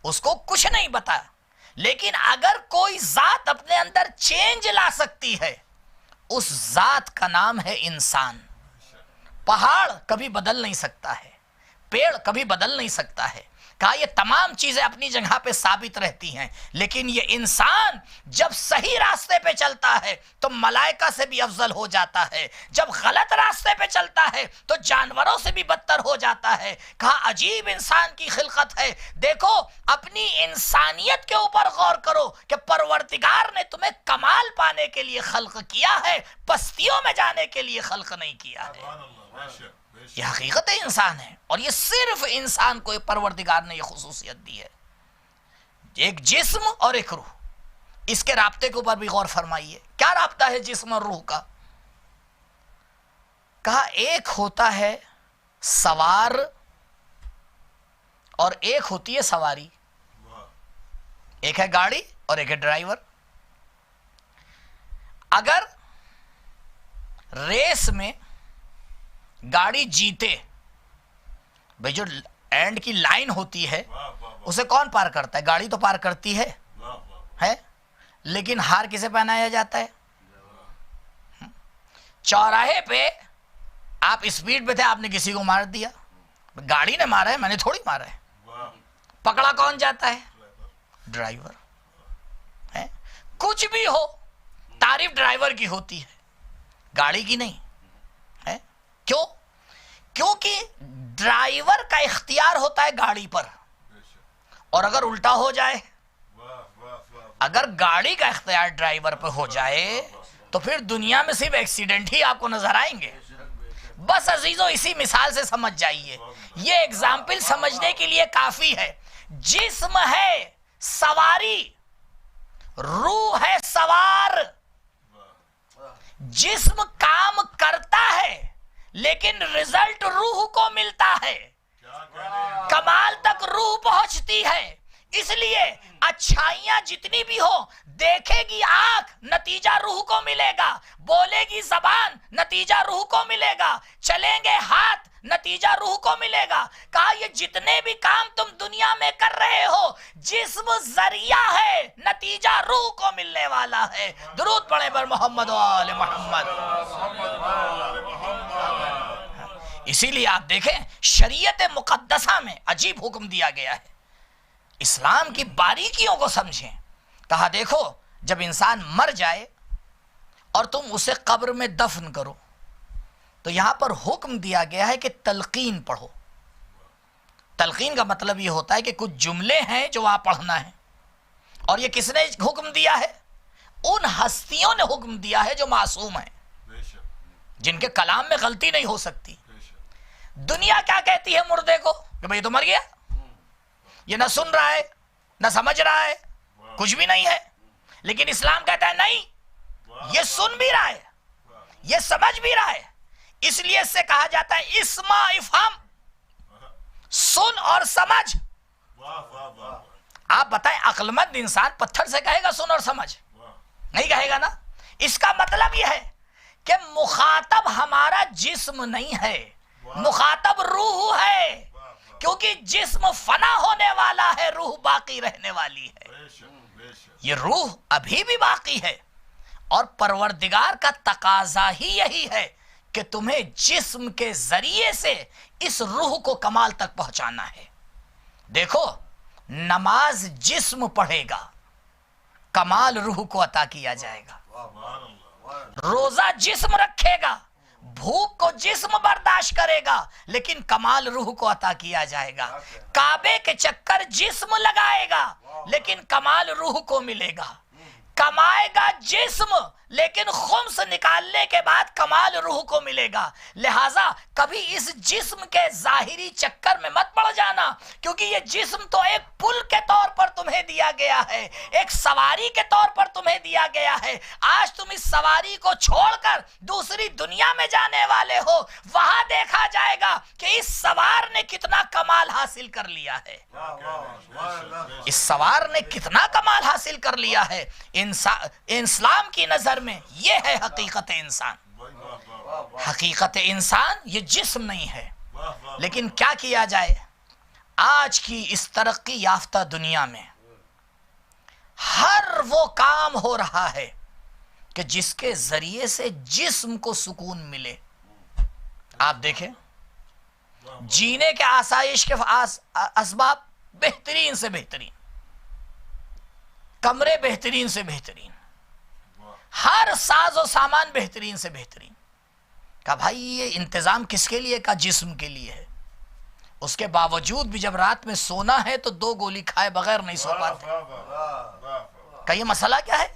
اس کو کچھ نہیں بتایا۔ لیکن اگر کوئی ذات اپنے اندر چینج لا سکتی ہے، اس ذات کا نام ہے انسان۔ پہاڑ کبھی بدل نہیں سکتا ہے، پیڑ کبھی بدل نہیں سکتا ہے، کہا یہ تمام چیزیں اپنی جگہ پہ ثابت رہتی ہیں، لیکن یہ انسان جب صحیح راستے پہ چلتا ہے تو ملائکہ سے بھی افضل ہو جاتا ہے، جب غلط راستے پہ چلتا ہے تو جانوروں سے بھی بدتر ہو جاتا ہے۔ کہا عجیب انسان کی خلقت ہے، دیکھو اپنی انسانیت کے اوپر غور کرو کہ پروردگار نے تمہیں کمال پانے کے لیے خلق کیا ہے، پستیوں میں جانے کے لیے خلق نہیں کیا ہے۔ یہ حقیقت انسان ہے، اور یہ صرف انسان کو پروردگار نے یہ خصوصیت دی ہے۔ ایک جسم اور ایک روح، اس کے رابطے کے اوپر بھی غور فرمائیے، کیا رابطہ ہے جسم اور روح کا؟ کہا ایک ہوتا ہے سوار اور ایک ہوتی ہے سواری، ایک ہے گاڑی اور ایک ہے ڈرائیور۔ اگر ریس میں گاڑی جیتے، بھئی جو اینڈ کی لائن ہوتی ہے اسے کون پار کرتا ہے؟ گاڑی تو پار کرتی ہے، لیکن ہار کسے پہنایا جاتا ہے؟ چوراہے پہ آپ اسپیڈ پہ تھے، آپ نے کسی کو مار دیا، گاڑی نے مارا ہے، میں نے تھوڑی مارا ہے، پکڑا کون جاتا ہے؟ ڈرائیور۔ کچھ بھی ہو تعریف ڈرائیور کی ہوتی ہے، گاڑی کی نہیں ہے۔ کیوں؟ کیونکہ ڈرائیور کا اختیار ہوتا ہے گاڑی پر، اور اگر الٹا ہو جائے، اگر گاڑی کا اختیار ڈرائیور پہ ہو جائے تو پھر دنیا میں صرف ایکسیڈنٹ ہی آپ کو نظر آئیں گے۔ بس عزیزو اسی مثال سے سمجھ جائیے، یہ ایگزامپل سمجھنے کے لیے کافی ہے۔ جسم ہے سواری، روح ہے سوار۔ جسم کام کرتا ہے لیکن رزلٹ روح کو ملتا ہے، کمال تک روح پہنچتی ہے۔ اس لیے اچھائیاں جتنی بھی ہو، دیکھے گی آنکھ، نتیجہ روح کو ملے گا، بولے گی زبان، نتیجہ روح کو ملے گا، چلیں گے ہاتھ، نتیجہ روح کو ملے گا۔ کہا یہ جتنے بھی کام تم دنیا میں کر رہے ہو، جسم ذریعہ ہے، نتیجہ روح کو ملنے والا ہے۔ درود پڑھیں پر محمد و آل محمد۔ اسی لیے آپ دیکھیں شریعت مقدسہ میں عجیب حکم دیا گیا ہے، اسلام کی باریکیوں کو سمجھیں۔ کہا دیکھو جب انسان مر جائے اور تم اسے قبر میں دفن کرو تو یہاں پر حکم دیا گیا ہے کہ تلقین پڑھو۔ تلقین کا مطلب یہ ہوتا ہے کہ کچھ جملے ہیں جو وہاں پڑھنا ہے، اور یہ کس نے حکم دیا ہے؟ ان ہستیوں نے حکم دیا ہے جو معصوم ہیں، جن کے کلام میں غلطی نہیں ہو سکتی۔ دنیا کیا کہتی ہے مردے کو کہ بھئی تو مر گیا، یہ نہ سن رہا ہے نہ سمجھ رہا ہے، کچھ بھی نہیں ہے، لیکن اسلام کہتا ہے نہیں، یہ سن بھی رہا ہے، یہ سمجھ بھی رہا ہے، اس لیے اس سے کہا جاتا ہے اسمع افہم، سن اور سمجھ۔ آپ بتائیں عقل مند انسان پتھر سے کہے گا سن اور سمجھ؟ نہیں کہے گا نا۔ اس کا مطلب یہ ہے کہ مخاطب ہمارا جسم نہیں ہے، مخاطب روح ہے، کیونکہ جسم فنا ہونے والا ہے، روح باقی رہنے والی ہے۔ یہ روح ابھی بھی باقی ہے، اور پروردگار کا تقاضا ہی یہی ہے کہ تمہیں جسم کے ذریعے سے اس روح کو کمال تک پہنچانا ہے۔ دیکھو، نماز جسم پڑھے گا، کمال روح کو عطا کیا جائے گا۔ روزہ جسم رکھے گا، بھوک کو جسم برداشت کرے گا، لیکن کمال روح کو عطا کیا جائے گا۔ کعبے کے چکر جسم لگائے گا، لیکن کمال روح کو ملے گا۔ کمائے گا جسم، لیکن خمس نکالنے کے بعد کمال روح کو ملے گا۔ لہٰذا کبھی اس جسم کے ظاہری چکر میں مت پڑ جانا، کیونکہ یہ جسم تو ایک پل کے طور پر تمہیں دیا گیا ہے، ایک سواری کے طور پر تمہیں دیا گیا ہے۔ آج تم اس سواری کو چھوڑ کر دوسری دنیا میں جانے والے ہو، وہاں دیکھا جائے گا کہ اس سوار نے کتنا کمال حاصل کر لیا ہے، اس سوار نے کتنا کمال حاصل کر لیا ہے۔ اسلام کی نظر میں یہ ہے حقیقت انسان۔ حقیقت انسان یہ جسم نہیں ہے، لیکن کیا کیا جائے، آج کی اس ترقی یافتہ دنیا میں ہر وہ کام ہو رہا ہے کہ جس کے ذریعے سے جسم کو سکون ملے۔ آپ دیکھیں، جینے کے آسائش کے اسباب بہترین سے بہترین، کمرے بہترین سے بہترین، ہر ساز و سامان بہترین سے بہترین۔ کہا بھائی یہ انتظام کس کے لیے؟ کا جسم کے لیے ہے۔ اس کے باوجود بھی جب رات میں سونا ہے تو 2 گولی کھائے بغیر نہیں سو پاتے۔ کہ یہ مسئلہ کیا ہے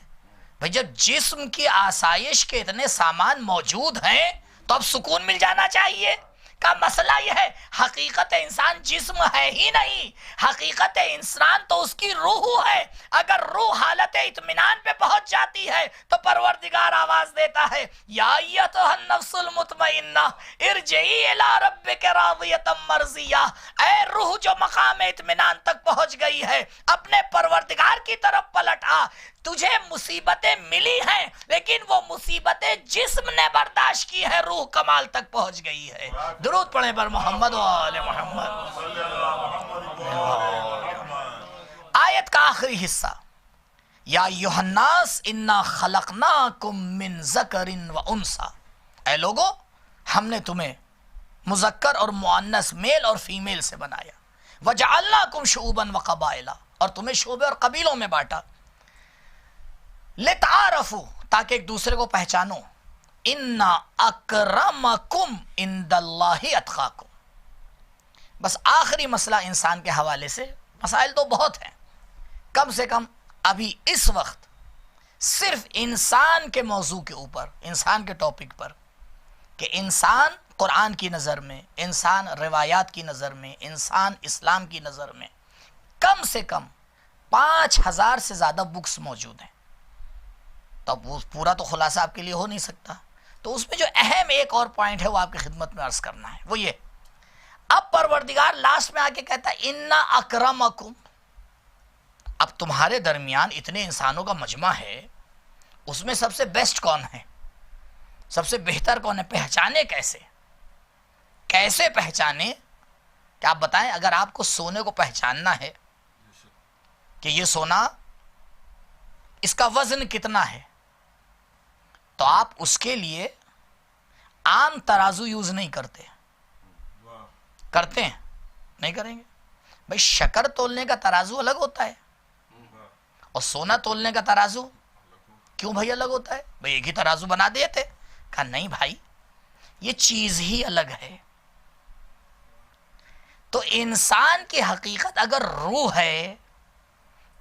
بھائی؟ جب جسم کی آسائش کے اتنے سامان موجود ہیں تو اب سکون مل جانا چاہیے۔ کا مسئلہ یہ ہے، حقیقت انسان جسم ہے ہی نہیں، حقیقت انسان تو اس کی روح ہے۔ اگر روح حالت اطمینان پہ پہنچ جاتی ہے تو پروردگار آواز دیتا ہے، یا ایتھا النفس المطمئنہ ارجعی الی ربک راضیۃ مرضیہ، اے روح جو مقام اطمینان تک پہنچ گئی ہے، اپنے پروردگار کی طرف پلٹ آ۔ تجھے مصیبتیں ملی ہیں، لیکن وہ مصیبتیں جسم نے برداشت کی ہے، روح کمال تک پہنچ گئی ہے۔ درود پڑھیں پر محمد و آل محمد۔ آیت کا آخری حصہ، یا ایھا الناس انا خلقناکم من ذکر و انثی، اے لوگو ہم نے تمہیں مذکر اور مؤنث، میل اور فیمیل سے بنایا۔ وجعلناکم شعوبا وقبائل، اور تمہیں شعبے اور قبیلوں میں بانٹا۔ لتعارفوا، تاکہ ایک دوسرے کو پہچانو۔ انا اکرمکم عند اللہ اتقاکم۔ بس آخری مسئلہ انسان کے حوالے سے، مسائل تو بہت ہیں، کم سے کم ابھی اس وقت صرف انسان کے موضوع کے اوپر، انسان کے ٹاپک پر، کہ انسان قرآن کی نظر میں، انسان روایات کی نظر میں، انسان اسلام کی نظر میں، کم سے کم 5000 سے زیادہ بکس موجود ہیں۔ تو اب وہ پورا تو خلاصہ آپ کے لیے ہو نہیں سکتا، تو اس میں جو اہم ایک اور پوائنٹ ہے وہ آپ کی خدمت میں عرض کرنا ہے، وہ یہ، اب پروردگار لاسٹ میں آ کے کہتا ہے انا اکرمکم۔ اب تمہارے درمیان اتنے انسانوں کا مجمع ہے، اس میں سب سے بیسٹ کون ہے، سب سے بہتر کون ہے؟ پہچانے کیسے؟ کیسے پہچانے؟ کہ آپ بتائیں، اگر آپ کو سونے کو پہچاننا ہے کہ یہ سونا اس کا وزن کتنا ہے، تو آپ اس کے لیے عام ترازو یوز نہیں کرتے، کرتے ہیں؟ نہیں کریں گے بھائی۔ شکر تولنے کا ترازو الگ ہوتا ہے اور سونا تولنے کا ترازو کیوں بھائی الگ ہوتا ہے؟ بھائی ایک ہی ترازو بنا دیتے۔ کہا نہیں بھائی، یہ چیز ہی الگ ہے۔ تو انسان کی حقیقت اگر روح ہے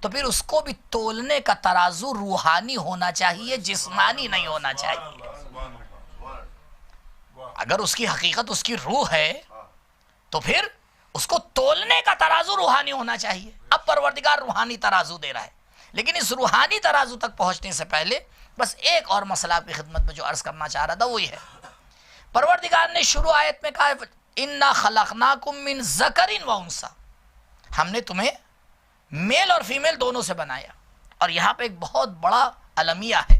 تو پھر اس کو بھی تولنے کا ترازو روحانی ہونا چاہیے، جسمانی نہیں ہونا چاہیے۔ اگر اس کی حقیقت اس کی روح ہے تو پھر اس کو تولنے کا ترازو روحانی ہونا چاہیے۔ اب پروردگار روحانی ترازو دے رہا ہے، لیکن اس روحانی ترازو تک پہنچنے سے پہلے بس ایک اور مسئلہ آپ کی خدمت میں جو عرض کرنا چاہ رہا تھا وہی ہے، پروردگار نے شروع آیت میں کہا اِنَّا خَلَقْنَاكُم مِّن ذَكَرٍ وَأُنثىٰ، ہم نے تمہیں میل اور فیمیل دونوں سے بنایا. اور یہاں پہ ایک بہت بڑا المیہ ہے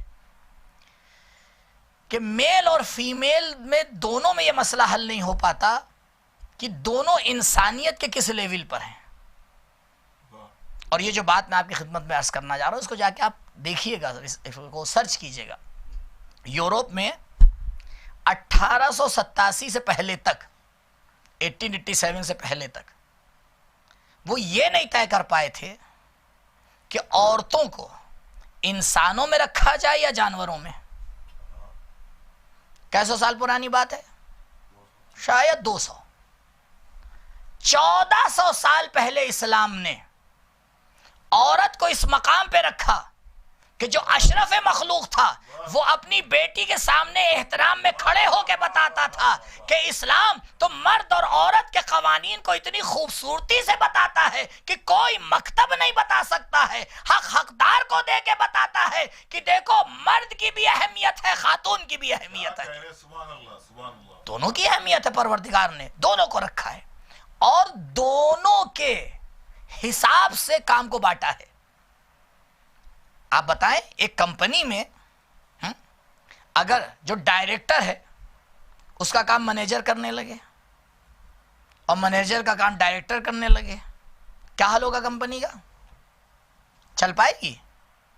کہ میل اور فیمیل میں دونوں میں یہ مسئلہ حل نہیں ہو پاتا کہ دونوں انسانیت کے کس لیول پر ہیں. اور یہ جو بات میں آپ کی خدمت میں عرض کرنا چاہ رہا ہوں اس کو جا کے آپ دیکھیے گا، اس کو سرچ کیجئے گا. یورپ میں 1887 سے پہلے تک، 1887 سے پہلے تک وہ یہ نہیں طے کر پائے تھے کہ عورتوں کو انسانوں میں رکھا جائے یا جانوروں میں. کیسو سال پرانی بات ہے؟ شاید 200. 1400 سال پہلے اسلام نے عورت کو اس مقام پہ رکھا کہ جو اشرف مخلوق تھا وہ اپنی بیٹی کے سامنے احترام میں کھڑے ہو کے بتاتا تھا کہ اسلام تو مرد اور عورت کے قوانین کو اتنی خوبصورتی سے بتاتا ہے کہ کوئی مکتب نہیں بتا سکتا ہے. حقدار کو دے کے بتاتا ہے کہ دیکھو مرد کی بھی اہمیت ہے، خاتون کی بھی اہمیت ہے، دونوں کی اہمیت ہے. پروردگار نے دونوں کو رکھا ہے اور دونوں کے حساب سے کام کو بانٹا ہے. آپ بتائیں ایک کمپنی میں اگر جو ڈائریکٹر ہے اس کا کام مینیجر کرنے لگے اور مینیجر کا کام ڈائریکٹر کرنے لگے، کیا حال ہوگا کمپنی کا؟ چل پائے گی؟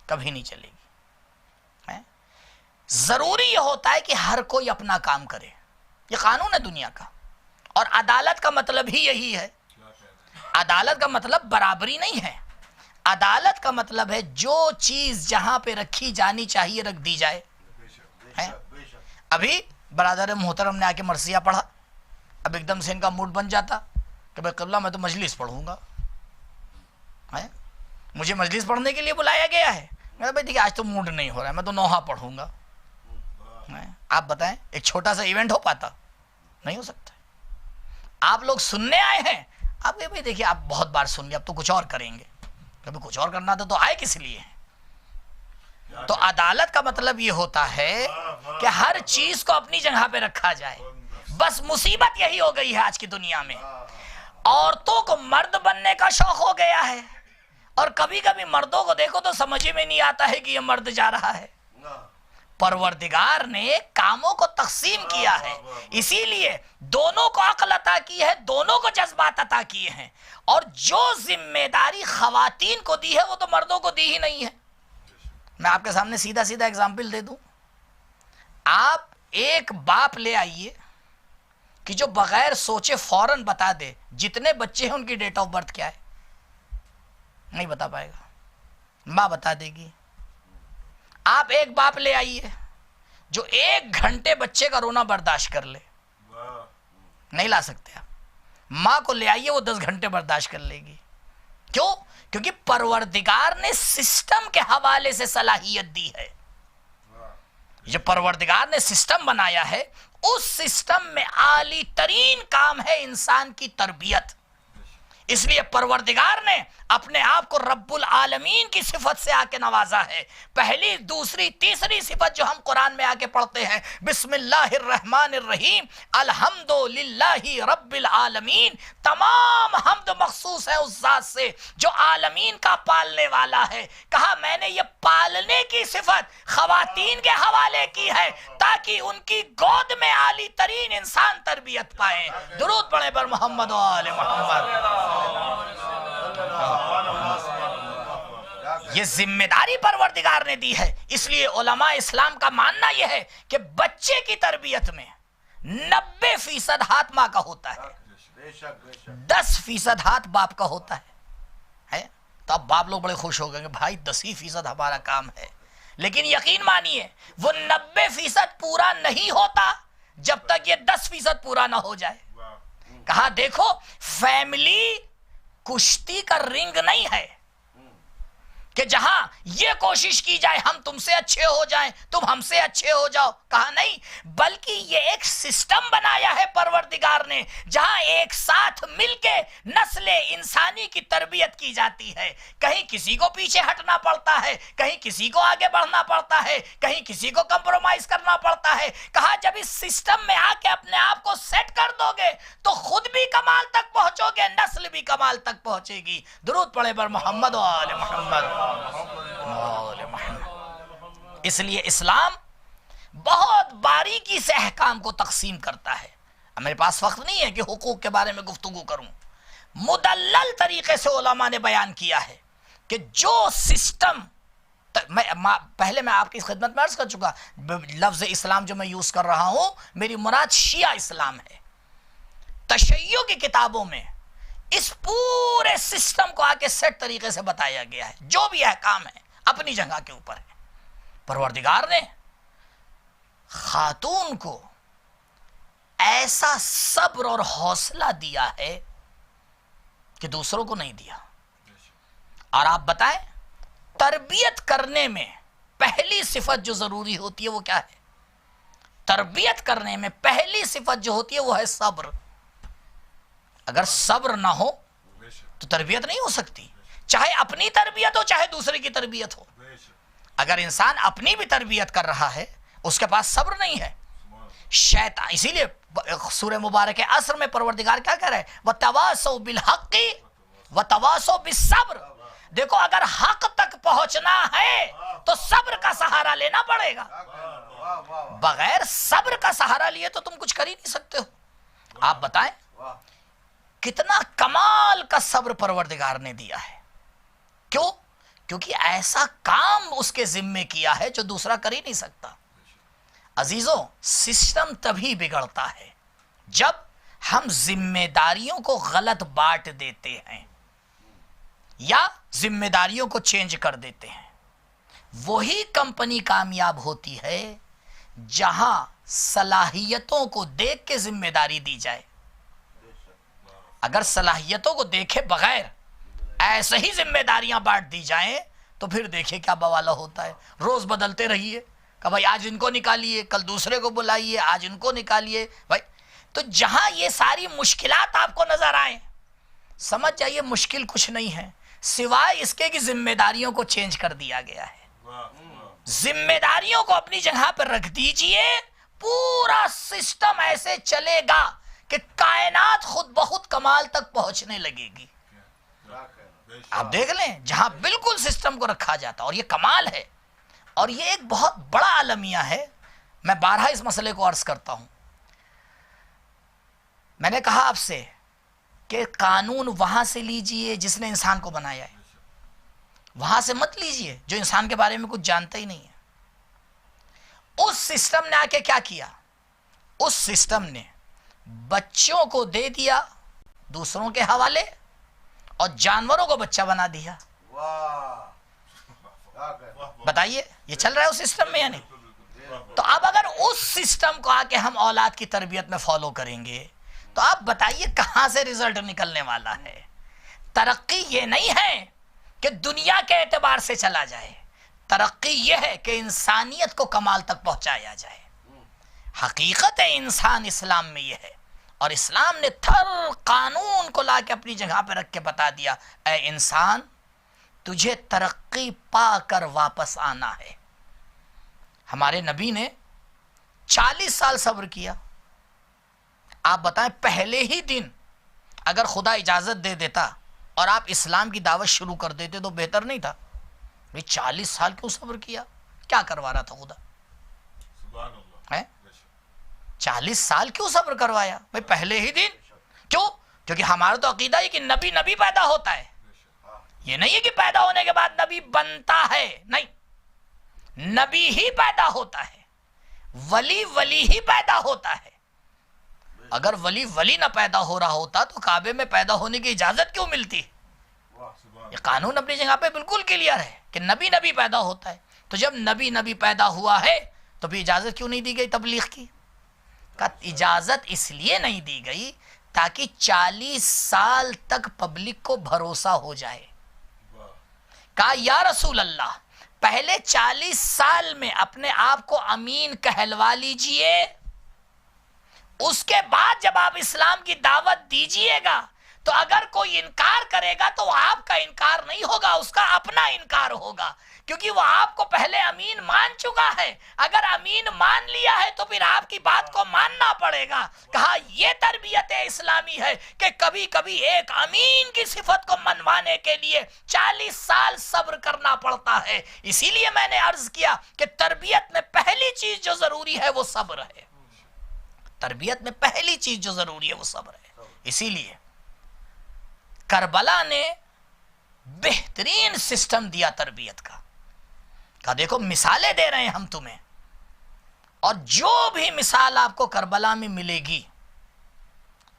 کبھی نہیں چلے گی. ضروری یہ ہوتا ہے کہ ہر کوئی اپنا کام کرے، یہ قانون ہے دنیا کا. اور عدالت کا مطلب ہی یہی ہے. عدالت کا مطلب برابری نہیں ہے، عدالت کا مطلب ہے جو چیز جہاں پہ رکھی جانی چاہیے رکھ دی جائے. ابھی برادر محترم نے آ کے مرثیہ پڑھا، اب ایک دم سے ان کا موڈ بن جاتا کہ بھائی قبلہ میں تو مجلس پڑھوں گا، مجھے مجلس پڑھنے کے لیے بلایا گیا ہے. میں بھائی دیکھیے آج تو موڈ نہیں ہو رہا ہے، میں تو نوحہ پڑھوں گا. آپ بتائیں ایک چھوٹا سا ایونٹ ہو پاتا؟ نہیں ہو سکتا. آپ لوگ سننے آئے ہیں، آپ بھائی دیکھیے آپ بہت بار سن لیا، اب تو کچھ اور کریں گے. کبھی کچھ اور کرنا تھا تو آئے کس لیے ہیں؟ تو عدالت کا مطلب یہ ہوتا ہے کہ ہر چیز کو اپنی جگہ پہ رکھا جائے. بس مصیبت یہی ہو گئی ہے آج کی دنیا میں، عورتوں کو مرد بننے کا شوق ہو گیا ہے اور کبھی کبھی مردوں کو دیکھو تو سمجھ میں نہیں آتا ہے کہ یہ مرد جا رہا ہے. پروردگار نے کاموں کو تقسیم کیا ہے، اسی لیے دونوں کو عقل عطا کی ہے، دونوں کو جذبات عطا کیے ہیں. اور جو ذمہ داری خواتین کو دی ہے وہ تو مردوں کو دی ہی نہیں ہے. میں آپ کے سامنے سیدھا سیدھا اگزامپل دے دوں. آپ ایک باپ لے آئیے کہ جو بغیر سوچے فوراً بتا دے جتنے بچے ہیں ان کی ڈیٹ آف برتھ کیا ہے. نہیں بتا پائے گا، ماں بتا دے گی. آپ ایک باپ لے آئیے جو 1 گھنٹے بچے کا رونا برداشت کر لے، نہیں لا سکتے آپ. ماں کو لے آئیے وہ 10 گھنٹے برداشت کر لے گی. کیوں؟ کیونکہ پروردگار نے سسٹم کے حوالے سے صلاحیت دی ہے. جو پروردگار نے سسٹم بنایا ہے اس سسٹم میں عالی ترین کام ہے انسان کی تربیت. اس لیے پروردگار نے اپنے آپ کو رب العالمین کی صفت سے آ کے نوازا ہے. پہلی، دوسری، تیسری صفت جو ہم قرآن میں آ کے پڑھتے ہیں، بسم اللہ الرحمن الرحیم، الحمدللہ رب العالمین، تمام حمد مخصوص ہے اس ذات سے جو عالمین کا پالنے والا ہے. کہا میں نے یہ پالنے کی صفت خواتین کے حوالے کی ہے تاکہ ان کی گود میں عالی ترین انسان تربیت پائیں. درود پڑھیں پر محمد و آل محمد. یہ ذمہ داری پروردگار نے دی ہے. اس لیے علماء اسلام کا ماننا یہ ہے کہ بچے کی تربیت میں 90% ہاتھ ماں کا ہوتا ہے، 10% ہاتھ باپ کا ہوتا ہے. تو اب باپ لوگ بڑے خوش ہو گئے کہ بھائی 10% ہمارا کام ہے. لیکن یقین مانیے وہ 90% پورا نہیں ہوتا جب تک یہ 10% پورا نہ ہو جائے. کہا دیکھو فیملی کشتی کا رنگ نہیں ہے کہ جہاں یہ کوشش کی جائے ہم تم سے اچھے ہو جائیں تم ہم سے اچھے ہو جاؤ، کہا نہیں، بلکہ یہ ایک سسٹم بنایا ہے پروردگار نے جہاں ایک ساتھ مل کے نسل انسانی کی تربیت کی جاتی ہے۔ کہیں کسی کو پیچھے ہٹنا پڑتا ہے، کہیں کسی کو آگے بڑھنا پڑتا ہے، کہیں کسی کو کمپرومائز کرنا پڑتا ہے۔ کہا جب اس سسٹم میں آ کے اپنے آپ کو سیٹ کر دو گے تو خود بھی کمال تک پہنچو گے، نسل بھی کمال تک پہنچے گی۔ درود پڑھے بر محمد و آل محمد۔ اس لیے اسلام بہت باریکی سے احکام کو تقسیم کرتا ہے۔ اب میرے پاس وقت نہیں ہے کہ حقوق کے بارے میں گفتگو کروں، مدلل طریقے سے علماء نے بیان کیا ہے کہ جو سسٹم پہلے میں آپ کی خدمت میں عرض کر چکا، لفظ اسلام جو میں یوز کر رہا ہوں میری مراد شیعہ اسلام ہے۔ تشیع کی کتابوں میں اس پورے سسٹم کو آگے سیٹ طریقے سے بتایا گیا ہے، جو بھی احکام ہے اپنی جگہ کے اوپر ہے۔ پروردگار نے خاتون کو ایسا صبر اور حوصلہ دیا ہے کہ دوسروں کو نہیں دیا۔ اور آپ بتائیں تربیت کرنے میں پہلی صفت جو ضروری ہوتی ہے وہ کیا ہے؟ تربیت کرنے میں پہلی صفت جو ہوتی ہے وہ ہے صبر۔ اگر صبر نہ ہو تو تربیت نہیں ہو سکتی، چاہے اپنی تربیت ہو چاہے دوسرے کی تربیت ہو۔ اگر انسان اپنی بھی تربیت کر رہا ہے اس کے پاس صبر نہیں ہے، شیطان، اسی لیے سورہ مبارک عصر میں پروردگار کیا کہہ رہا ہے؟ وَتَوَاسَوْا بِالْحَقِّ وَتَوَاسَوْا بِالصَّبْرِ۔ دیکھو اگر حق تک پہنچنا ہے تو صبر کا سہارا لینا پڑے گا، بغیر صبر کا سہارا لیے تو تم کچھ کر ہی نہیں سکتے ہو۔ آپ بتائیں کتنا کمال کا صبر پروردگار نے دیا ہے۔ کیوں؟ کیونکہ ایسا کام اس کے ذمے کیا ہے جو دوسرا کر ہی نہیں سکتا۔ عزیزوں، سسٹم تبھی بگڑتا ہے جب ہم ذمہ داریوں کو غلط بانٹ دیتے ہیں یا ذمہ داریوں کو چینج کر دیتے ہیں۔ وہی کمپنی کامیاب ہوتی ہے جہاں صلاحیتوں کو دیکھ کے ذمہ داری دی جائے۔ اگر صلاحیتوں کو دیکھے بغیر ایسے ہی ذمہ داریاں بانٹ دی جائیں تو پھر دیکھیں کیا بوالا ہوتا ہے۔ روز بدلتے رہیے کہ بھائی آج ان کو نکالیے، کل دوسرے کو بلائیے، آج ان کو نکالیے بھائی۔ تو جہاں یہ ساری مشکلات آپ کو نظر آئیں سمجھ جائیے مشکل کچھ نہیں ہے سوائے اس کے کہ ذمہ داریوں کو چینج کر دیا گیا ہے۔ ذمہ داریوں کو اپنی جگہ پر رکھ دیجئے، پورا سسٹم ایسے چلے گا کہ کائنات خود بخود کمال تک پہنچنے لگے گی۔ آپ دیکھ لیں جہاں بالکل سسٹم کو رکھا جاتا اور یہ کمال ہے، اور یہ ایک بہت بڑا المیہ ہے۔ میں بارہا اس مسئلے کو عرض کرتا ہوں۔ میں نے کہا آپ سے کہ قانون وہاں سے لیجئے جس نے انسان کو بنایا ہے، وہاں سے مت لیجئے جو انسان کے بارے میں کچھ جانتا ہی نہیں ہے۔ اس سسٹم نے آ کے کیا کیا؟ اس سسٹم نے بچوں کو دے دیا دوسروں کے حوالے اور جانوروں کو بچہ بنا دیا۔ بتائیے یہ چل رہا ہے اس سسٹم میں یا نہیں؟ تو اب اگر اس سسٹم کو آ کے ہم اولاد کی تربیت میں فالو کریں گے تو آپ بتائیے کہاں سے رزلٹ نکلنے والا ہے؟ ترقی یہ نہیں ہے کہ دنیا کے اعتبار سے چلا جائے، ترقی یہ ہے کہ انسانیت کو کمال تک پہنچایا جائے۔ حقیقت انسان اسلام میں یہ ہے، اور اسلام نے تھر قانون کو لا کے اپنی جگہ پہ رکھ کے بتا دیا، اے انسان تجھے ترقی پا کر واپس آنا ہے۔ ہمارے نبی نے 40 سال صبر کیا۔ آپ بتائیں پہلے ہی دن اگر خدا اجازت دے دیتا اور آپ اسلام کی دعوت شروع کر دیتے تو بہتر نہیں تھا؟ 40 سال کیوں صبر کیا؟ کیا کروا رہا تھا خدا؟ 40 سال کیوں صبر کروایا؟ بھائی پہلے ہی دن کیوں؟ کیونکہ ہمارا تو عقیدہ ہے کہ نبی پیدا ہوتا ہے، یہ نہیں ہے کہ پیدا ہونے کے بعد نبی بنتا ہے، نہیں، نبی ہی پیدا ہوتا ہے، ولی ہی پیدا ہوتا ہے۔ اگر ولی نہ پیدا ہو رہا ہوتا تو کعبے میں پیدا ہونے کی اجازت کیوں ملتی؟ یہ قانون اپنی جگہ پہ بالکل کلیئر ہے کہ نبی پیدا ہوتا ہے۔ تو جب نبی پیدا ہوا ہے تو بھی اجازت کیوں نہیں دی گئی تبلیغ کی؟ اجازت اس لیے نہیں دی گئی تاکہ 40 سال تک پبلک کو بھروسہ ہو جائے کہا یا رسول اللہ پہلے 40 سال میں اپنے آپ کو امین کہلوا لیجئے، اس کے بعد جب آپ اسلام کی دعوت دیجئے گا تو اگر کوئی انکار کرے گا تو وہ آپ کا انکار نہیں ہوگا، اس کا اپنا انکار ہوگا، کیونکہ وہ آپ کو پہلے امین مان چکا ہے۔ اگر امین مان لیا ہے تو پھر آپ کی بات کو ماننا پڑے گا۔ کہا یہ تربیت اسلامی ہے کہ کبھی کبھی ایک امین کی صفت کو منوانے کے لیے 40 سال صبر کرنا پڑتا ہے۔ اسی لیے میں نے عرض کیا کہ تربیت میں پہلی چیز جو ضروری ہے وہ صبر ہے، تربیت میں پہلی چیز جو ضروری ہے وہ صبر ہے۔ اسی لیے کربلا نے بہترین سسٹم دیا تربیت کا، کہا دیکھو مثالیں دے رہے ہیں ہم تمہیں، اور جو بھی مثال آپ کو کربلا میں ملے گی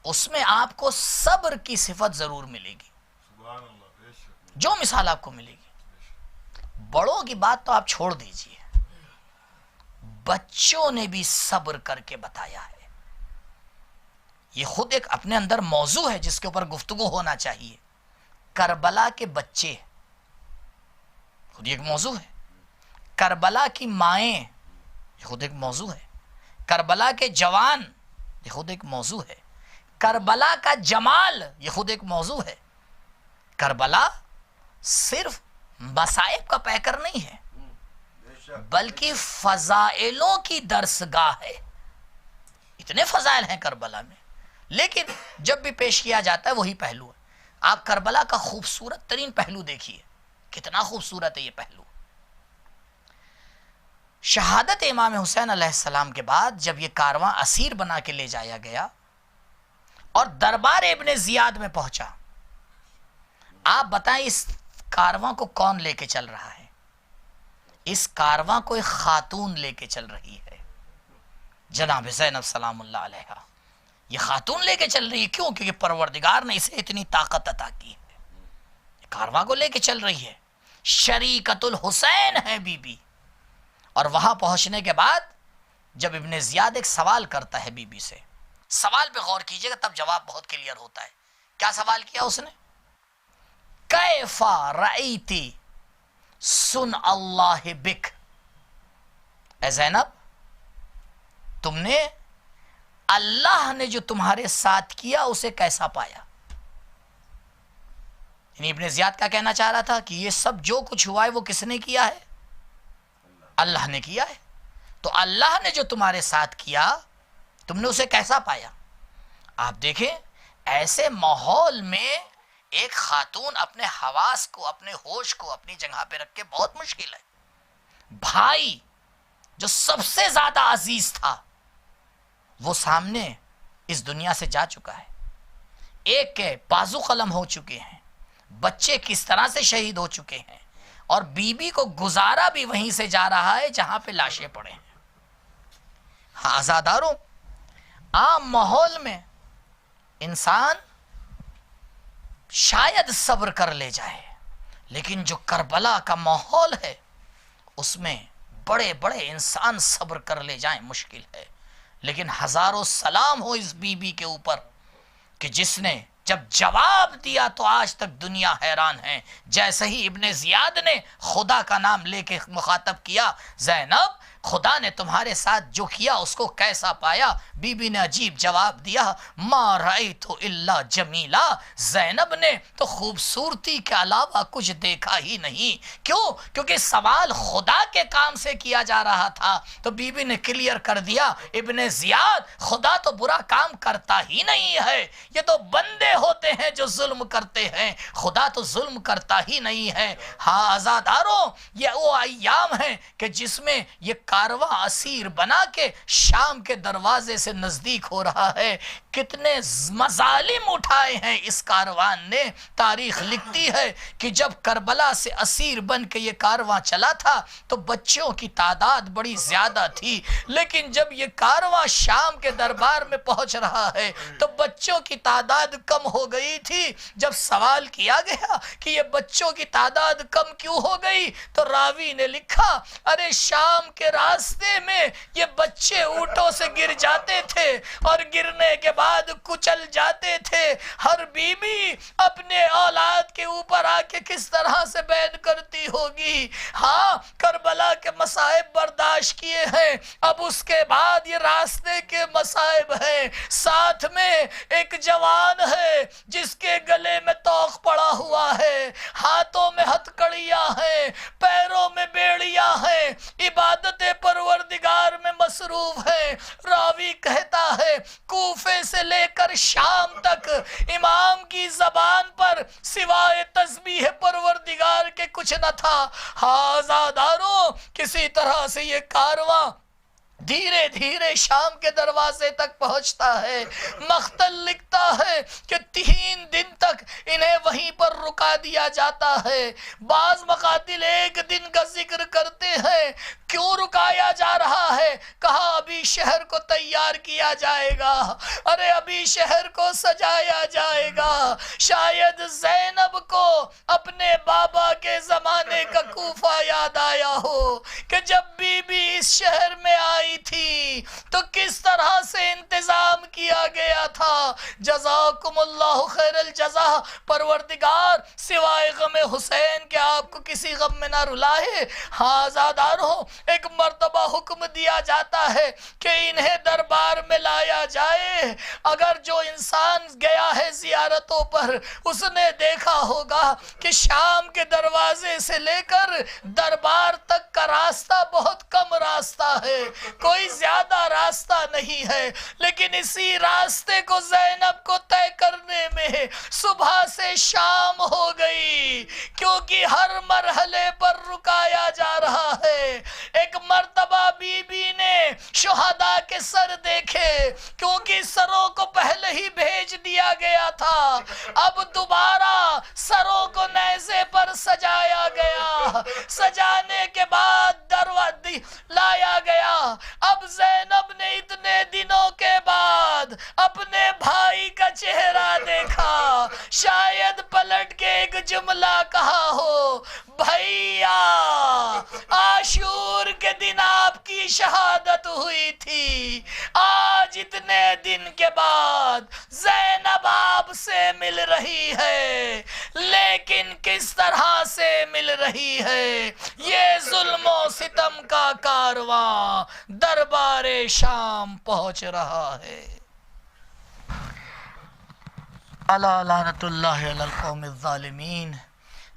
اس میں آپ کو صبر کی صفت ضرور ملے گی، جو مثال آپ کو ملے گی۔ بڑوں کی بات تو آپ چھوڑ دیجئے، بچوں نے بھی صبر کر کے بتایا ہے۔ یہ خود ایک اپنے اندر موضوع ہے جس کے اوپر گفتگو ہونا چاہیے۔ کربلا کے بچے خود ایک موضوع ہے، کربلا کی مائیں یہ خود ایک موضوع ہے، کربلا کے جوان یہ خود ایک موضوع ہے، کربلا کا جمال یہ خود ایک موضوع ہے۔ کربلا صرف مصائب کا پیکر نہیں ہے بلکہ فضائلوں کی درسگاہ ہے۔ اتنے فضائل ہیں کربلا میں، لیکن جب بھی پیش کیا جاتا ہے وہی پہلو ہے۔ آپ کربلا کا خوبصورت ترین پہلو دیکھیے، کتنا خوبصورت ہے یہ پہلو۔ شہادت امام حسین علیہ السلام کے بعد جب یہ کارواں اسیر بنا کے لے جایا گیا اور دربار ابن زیاد میں پہنچا، آپ بتائیں اس کارواں کو کون لے کے چل رہا ہے؟ اس کارواں کو ایک خاتون لے کے چل رہی ہے، جناب زینب سلام اللہ علیہا۔ یہ خاتون لے کے چل رہی ہے، کیوں؟ کیونکہ پروردگار نے اسے اتنی طاقت عطا کی ہے، کارواں کو لے کے چل رہی ہے، شریکت الحسین ہے بی بی۔ اور وہاں پہنچنے کے بعد جب ابن زیاد ایک سوال کرتا ہے بی بی سے، سوال پہ غور کیجئے گا تب جواب بہت کلیئر ہوتا ہے۔ کیا سوال کیا اس نے؟ کیفا رأیتی سن اللہ بک، اے زینب تم نے اللہ نے جو تمہارے ساتھ کیا اسے کیسا پایا؟ یعنی ابن زیاد کیا کہنا چاہ رہا تھا کہ یہ سب جو کچھ ہوا ہے وہ کس نے کیا ہے؟ اللہ نے کیا ہے۔ تو اللہ نے جو تمہارے ساتھ کیا تم نے اسے کیسا پایا؟ آپ دیکھیں ایسے ماحول میں ایک خاتون اپنے حواس کو، اپنے ہوش کو اپنی جگہ پہ رکھ کے بہت مشکل ہے۔ بھائی جو سب سے زیادہ عزیز تھا وہ سامنے اس دنیا سے جا چکا ہے، ایک کے بازو قلم ہو چکے ہیں، بچے کس طرح سے شہید ہو چکے ہیں، اور بی بی کو گزارا بھی وہیں سے جا رہا ہے جہاں پہ لاشیں پڑے ہیں۔ ہاں عزاداروں، عام ماحول میں انسان شاید صبر کر لے جائے، لیکن جو کربلا کا ماحول ہے اس میں بڑے بڑے انسان صبر کر لے جائیں مشکل ہے۔ لیکن ہزاروں سلام ہو اس بی بی کے اوپر کہ جس نے جب جواب دیا تو آج تک دنیا حیران ہے۔ جیسے ہی ابن زیاد نے خدا کا نام لے کے مخاطب کیا، زینب خدا نے تمہارے ساتھ جو کیا اس کو کیسا پایا؟ بی بی نے عجیب جواب دیا، ما رأیت الا جمیلا، زینب نے تو خوبصورتی کے علاوہ کچھ دیکھا ہی نہیں۔ کیوں؟ کیونکہ سوال خدا کے کام سے کیا جا رہا تھا، تو بی بی نے کلیئر کر دیا، ابن زیاد خدا تو برا کام کرتا ہی نہیں ہے، یہ تو بندے ہوتے ہیں جو ظلم کرتے ہیں، خدا تو ظلم کرتا ہی نہیں ہے۔ ہاں عزاداروں، یہ وہ ایام ہیں کہ جس میں یہ کارواں اسیر بنا کے شام کے دروازے سے نزدیک ہو رہا ہے۔ کتنے مظالم اٹھائے ہیں اس کاروان نے۔ تاریخ لکھتی ہے کہ جب کربلا سے اسیر بن کے یہ کارواں چلا تھا تو بچوں کی تعداد بڑی زیادہ تھی، لیکن جب یہ کارواں شام کے دربار میں پہنچ رہا ہے تو بچوں کی تعداد کم ہو گئی تھی۔ جب سوال کیا گیا کہ یہ بچوں کی تعداد کم کیوں ہو گئی تو راوی نے لکھا، ارے شام کے راستے میں یہ بچے اونٹوں سے گر جاتے تھے اور گرنے کے بعد کچل جاتے تھے. ہر بیوی اپنے اولاد کے اوپر آ کے کس طرح سے بیان کرتی ہوگی. ہاں کربلا کے مصائب برداشت کیے ہیں, اب اس کے بعد یہ راستے کے مصائب ہیں. ساتھ میں ایک جوان ہے جس کے گلے میں توق پڑا ہوا ہے, ہاتھوں میں ہتھکڑیاں ہیں, پیروں میں بیڑیاں ہیں, عبادت پروردگار میں مصروف ہے. راوی کہتا ہے کوفے سے لے کر شام تک امام کی زبان پر سوائے تسبیح پروردگار کے کچھ نہ تھا. آزاداروں, کسی طرح سے یہ کارواں دھیرے دھیرے شام کے دروازے تک پہنچتا ہے. مختل لکھتا ہے کہ 3 دن تک انہیں وہیں پر رکا دیا جاتا ہے. بعض مقاتل 1 دن کا ذکر کرتے ہیں. کیوں رکایا جا رہا ہے؟ کہا ابھی شہر کو تیار کیا جائے گا, ارے ابھی شہر کو سجایا جائے گا. شاید زینب کو اپنے بابا کے زمانے کا کوفہ یاد آیا ہو کہ جب بی بی اس شہر میں آئی تھی تو کس طرح سے انتظام کیا گیا تھا. جزاکم اللہ خیر الجزا. پروردگار سوائے غم حسین کہ آپ کو کسی غم میں نہ رلائے. ہاں آزاداروں, ایک مرتبہ حکم دیا جاتا ہے کہ انہیں دربار میں لایا جائے. اگر جو انسان گیا ہے زیارتوں پر اس نے دیکھا ہوگا کہ شام کے دروازے سے لے کر دربار تک کا راستہ بہت کم راستہ ہے, کوئی زیادہ راستہ نہیں ہے, لیکن اسی راستے کو زینب کو طے کرنے میں صبح سے شام ہو گئی, کیونکہ ہر مرحلے پر رکایا جا رہا ہے. ایک مرتبہ بی بی نے شہداء کے سر دیکھے, کیونکہ سروں کو پہلے ہی بھیج دیا گیا تھا, اب دوبارہ سروں کو نیزے پر سجایا گیا. سجانے کے بعد لایا گیا. اب زینب نے اتنے دنوں کے بعد اپنے بھائی کا چہرہ دیکھا, شاید پلٹ کے ایک جملہ کہا ہو, بھیا عاشور کے دن آپ کی شہادت ہوئی تھی, آج اتنے دن کے بعد زینب آپ سے مل رہی ہے, لیکن کس طرح سے مل رہی ہے؟ یہ ظلم و ستم کا کارواں دربار شام پہنچ رہا ہے. الا لعنت اللہ علی القوم الظالمین.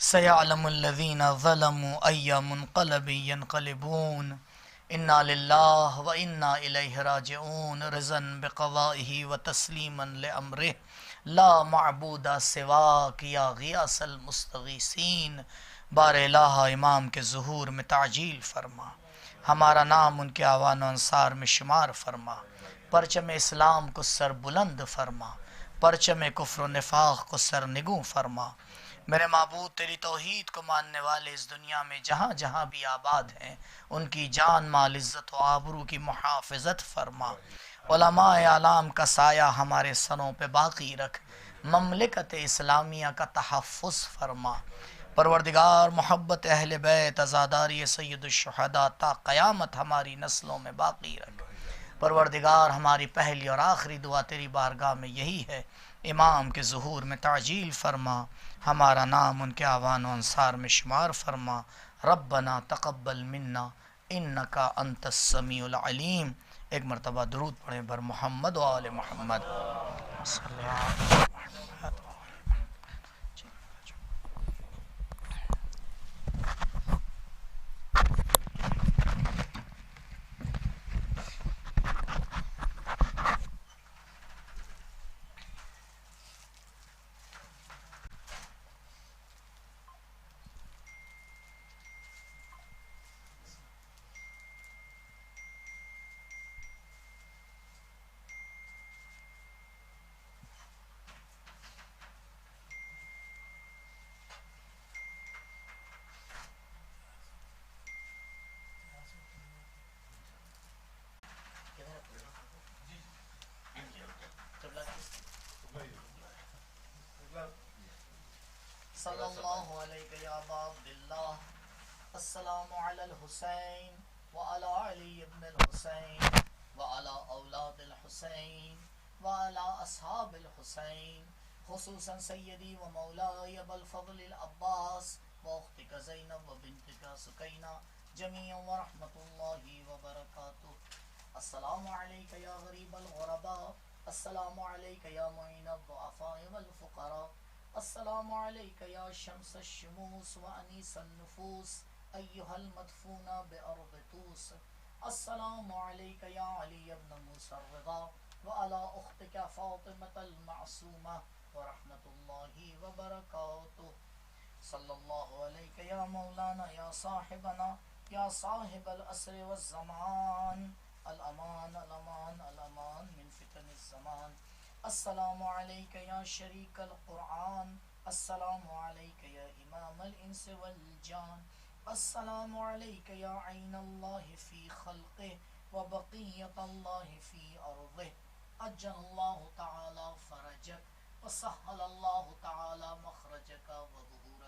سیعلم الذین ظلموا ای منقلب ینقلبون. انا للہ و انا الیہ راجعون. رضا بقضائہ و تسلیما لامرہ. لا معبود سواک یا غیاث المستغیثین. بار الہ امام کے ظہور میں تعجیل فرما, ہمارا نام ان کے اعوان و انصار میں شمار فرما. پرچم اسلام کو سر بلند فرما, پرچم کفر و نفاق کو سر نگوں فرما. میرے معبود تیری توحید کو ماننے والے اس دنیا میں جہاں جہاں بھی آباد ہیں ان کی جان مال عزت و آبرو کی محافظت فرما. علماء اعلام کا سایہ ہمارے سروں پہ باقی رکھ, مملکت اسلامیہ کا تحفظ فرما. پروردگار محبت اہل بیت عزاداری سید الشہداء تا قیامت ہماری نسلوں میں باقی رکھ. پروردگار ہماری پہلی اور آخری دعا تیری بارگاہ میں یہی ہے, امام کے ظہور میں تعجیل فرما, ہمارا نام ان کے اعوان و انصار میں شمار فرما. ربنا تقبل منا انکا انت السمیع العلیم. ایک مرتبہ درود پڑھیں بر محمد و آل محمد. صلی اللہ علیہ وسلم. صلی اللہ علیہ یا ابا عبداللہ. السلام علی الحسین وعلى علي بن الحسين وعلى أولاد الحسين وعلى أصحاب الحسين خصوصا سيدي ومولاي أبا الفضل العباس وأختك زينب وبنتك سكينة جميعا ورحمة الله وبركاته. السلام عليك يا غريب الغرباء، السلام عليك يا معين الضعفاء والفقراء، السلام عليك يا شمس الشموس وأنيس النفوس أيها المدفون بأرض طوس. السلام عليك يا علي بن موسى الرضا وعلى أختك فاطمة المعصومة ورحمة الله وبركاته. صلى الله عليك يا مولانا يا صاحبنا يا صاحب العصر والزمان، الأمان الأمان الأمان من فتن الزمان. السلام عليك يا شريك القرآن، السلام عليك يا إمام الإنس والجان، السلام عليك يا عين الله في خلقه وبقية الله في أرضه. أجل الله تعالى فرجك وسهل الله تعالى مخرجك وظهورك.